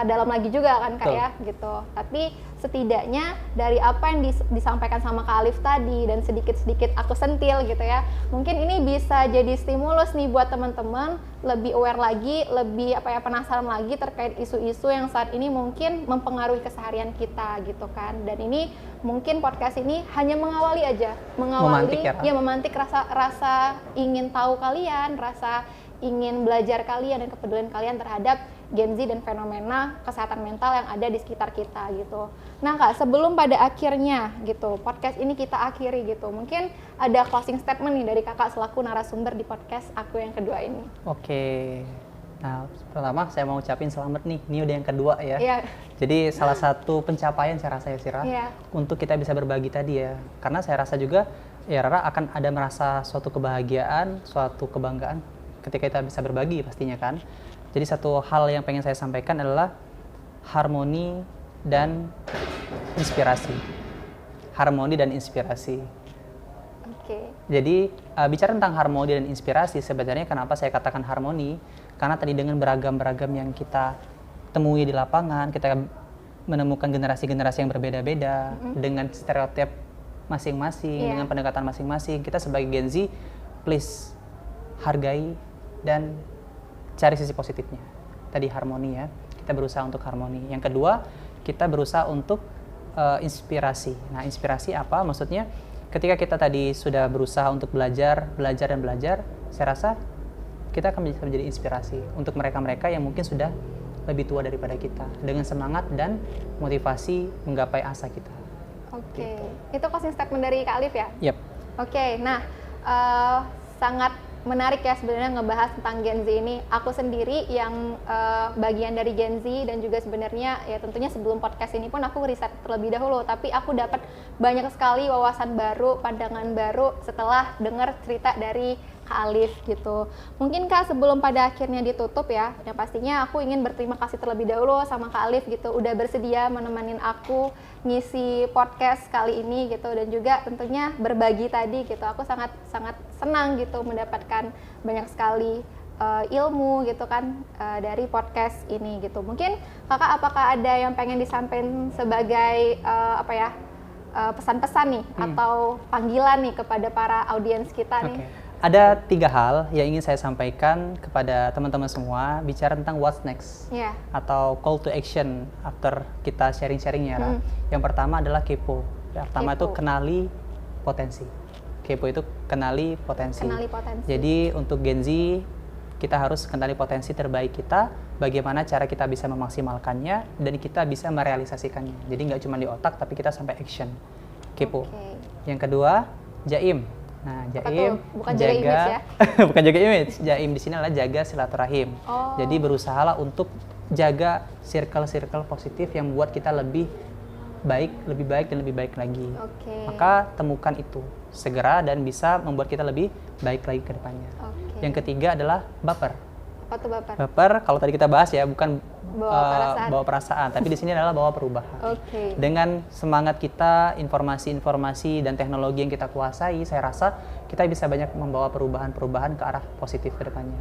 dalam lagi juga kan Kak ya gitu. Tapi setidaknya dari apa yang disampaikan sama Kak Alif tadi dan sedikit-sedikit aku sentil gitu ya, mungkin ini bisa jadi stimulus nih buat teman-teman lebih aware lagi, lebih penasaran lagi terkait isu-isu yang saat ini mungkin mempengaruhi keseharian kita gitu kan. Dan ini mungkin podcast ini hanya mengawali aja, memantik rasa ingin tahu kalian, rasa ingin belajar kalian dan kepedulian kalian terhadap Gen Z dan fenomena kesehatan mental yang ada di sekitar kita gitu. Nah Kak, sebelum pada akhirnya gitu podcast ini kita akhiri gitu, mungkin ada closing statement nih dari Kakak selaku narasumber di podcast aku yang kedua ini. Nah pertama saya mau ucapin selamat nih, ini udah yang kedua ya. Jadi salah satu pencapaian saya rasa ya Sira, untuk kita bisa berbagi tadi ya, karena saya rasa juga ya Rara akan ada merasa suatu kebahagiaan, suatu kebanggaan ketika kita bisa berbagi pastinya kan. Jadi satu hal yang pengen saya sampaikan adalah harmoni dan inspirasi. Harmoni dan inspirasi. Jadi bicara tentang harmoni dan inspirasi, sebenarnya kenapa saya katakan harmoni? Karena tadi dengan beragam-beragam yang kita temui di lapangan, kita menemukan generasi-generasi yang berbeda-beda dengan stereotip masing-masing, dengan pendekatan masing-masing. Kita sebagai Gen Z, please hargai dan cari sisi positifnya. Tadi harmoni ya, kita berusaha untuk harmoni. Yang kedua, kita berusaha untuk inspirasi. Nah, inspirasi apa? Maksudnya ketika kita tadi sudah berusaha untuk belajar, saya rasa kita akan bisa menjadi inspirasi untuk mereka-mereka yang mungkin sudah lebih tua daripada kita, dengan semangat dan motivasi menggapai asa kita. Gitu. Itu closing statement dari Kak Alif ya? Nah sangat menarik ya sebenarnya ngebahas tentang Gen Z ini. Aku sendiri yang bagian dari Gen Z dan juga sebenarnya ya tentunya sebelum podcast ini pun aku riset terlebih dahulu, tapi aku dapat banyak sekali wawasan baru, pandangan baru setelah dengar cerita dari Kak Alif gitu. Mungkin Kak sebelum pada akhirnya ditutup ya, yang pastinya aku ingin berterima kasih terlebih dahulu sama Kak Alif gitu, udah bersedia menemenin aku ngisi podcast kali ini gitu, dan juga tentunya berbagi tadi gitu. Aku sangat senang gitu mendapatkan banyak sekali ilmu gitu kan dari podcast ini gitu. Mungkin Kakak apakah ada yang pengen disampaikan sebagai pesan-pesan nih atau panggilan nih kepada para audiens kita nih? ada 3 hal yang ingin saya sampaikan kepada teman-teman semua bicara tentang what's next atau call to action after kita sharing-sharingnya. Yang pertama adalah kepo. Yang pertama itu kenali potensi. Kepo itu kenali potensi. Jadi untuk Gen Z kita harus kenali potensi terbaik kita, bagaimana cara kita bisa memaksimalkannya dan kita bisa merealisasikannya. Jadi nggak cuma di otak tapi kita sampai action. Kepo. Yang kedua, jaim. Nah, jaim bukan jaga image ya? Bukan jaga image. Jaim di sini adalah jaga silaturahim. Jadi berusahalah untuk jaga circle-circle positif yang membuat kita lebih baik dan lebih baik lagi. Maka temukan itu segera dan bisa membuat kita lebih baik lagi ke depannya. Yang ketiga adalah baper. Apa tuh baper? Baper kalau tadi kita bahas ya bukan bawa perasaan, tapi di sini adalah bawa perubahan. Dengan semangat kita, informasi-informasi dan teknologi yang kita kuasai, saya rasa kita bisa banyak membawa perubahan-perubahan ke arah positif ke depannya.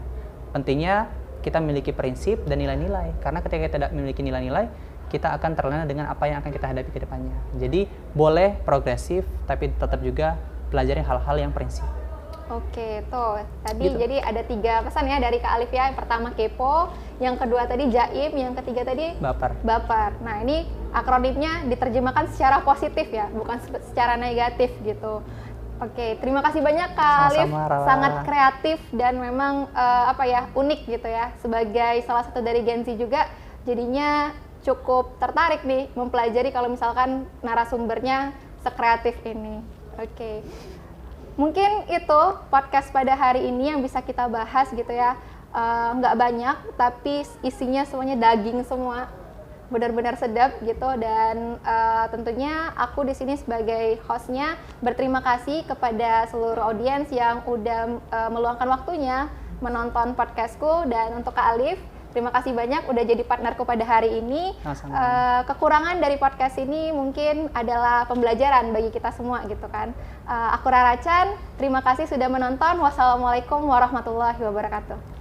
Pentingnya kita memiliki prinsip dan nilai-nilai, karena ketika kita tidak memiliki nilai-nilai, kita akan terlena dengan apa yang akan kita hadapi ke depannya. Jadi boleh progresif, tapi tetap juga pelajari hal-hal yang prinsip. Tuh tadi gitu. Jadi ada 3 pesan ya dari Kak Alif ya. Yang pertama kepo, yang kedua tadi jaim, yang ketiga tadi baper. Nah ini akronimnya diterjemahkan secara positif ya, bukan secara negatif gitu. Terima kasih banyak Kak Alif, sangat kreatif dan memang unik gitu ya. Sebagai salah satu dari Gen Z juga, jadinya cukup tertarik nih mempelajari kalau misalkan narasumbernya sekreatif ini. Mungkin itu podcast pada hari ini yang bisa kita bahas gitu ya. Nggak banyak, tapi isinya semuanya daging semua. Benar-benar sedap gitu. Dan tentunya aku di sini sebagai hostnya berterima kasih kepada seluruh audiens yang udah meluangkan waktunya menonton podcastku. Dan untuk Kak Alif, terima kasih banyak udah jadi partnerku pada hari ini. Kekurangan dari podcast ini mungkin adalah pembelajaran bagi kita semua gitu kan. Aku Rara Chan, terima kasih sudah menonton. Wassalamualaikum warahmatullahi wabarakatuh.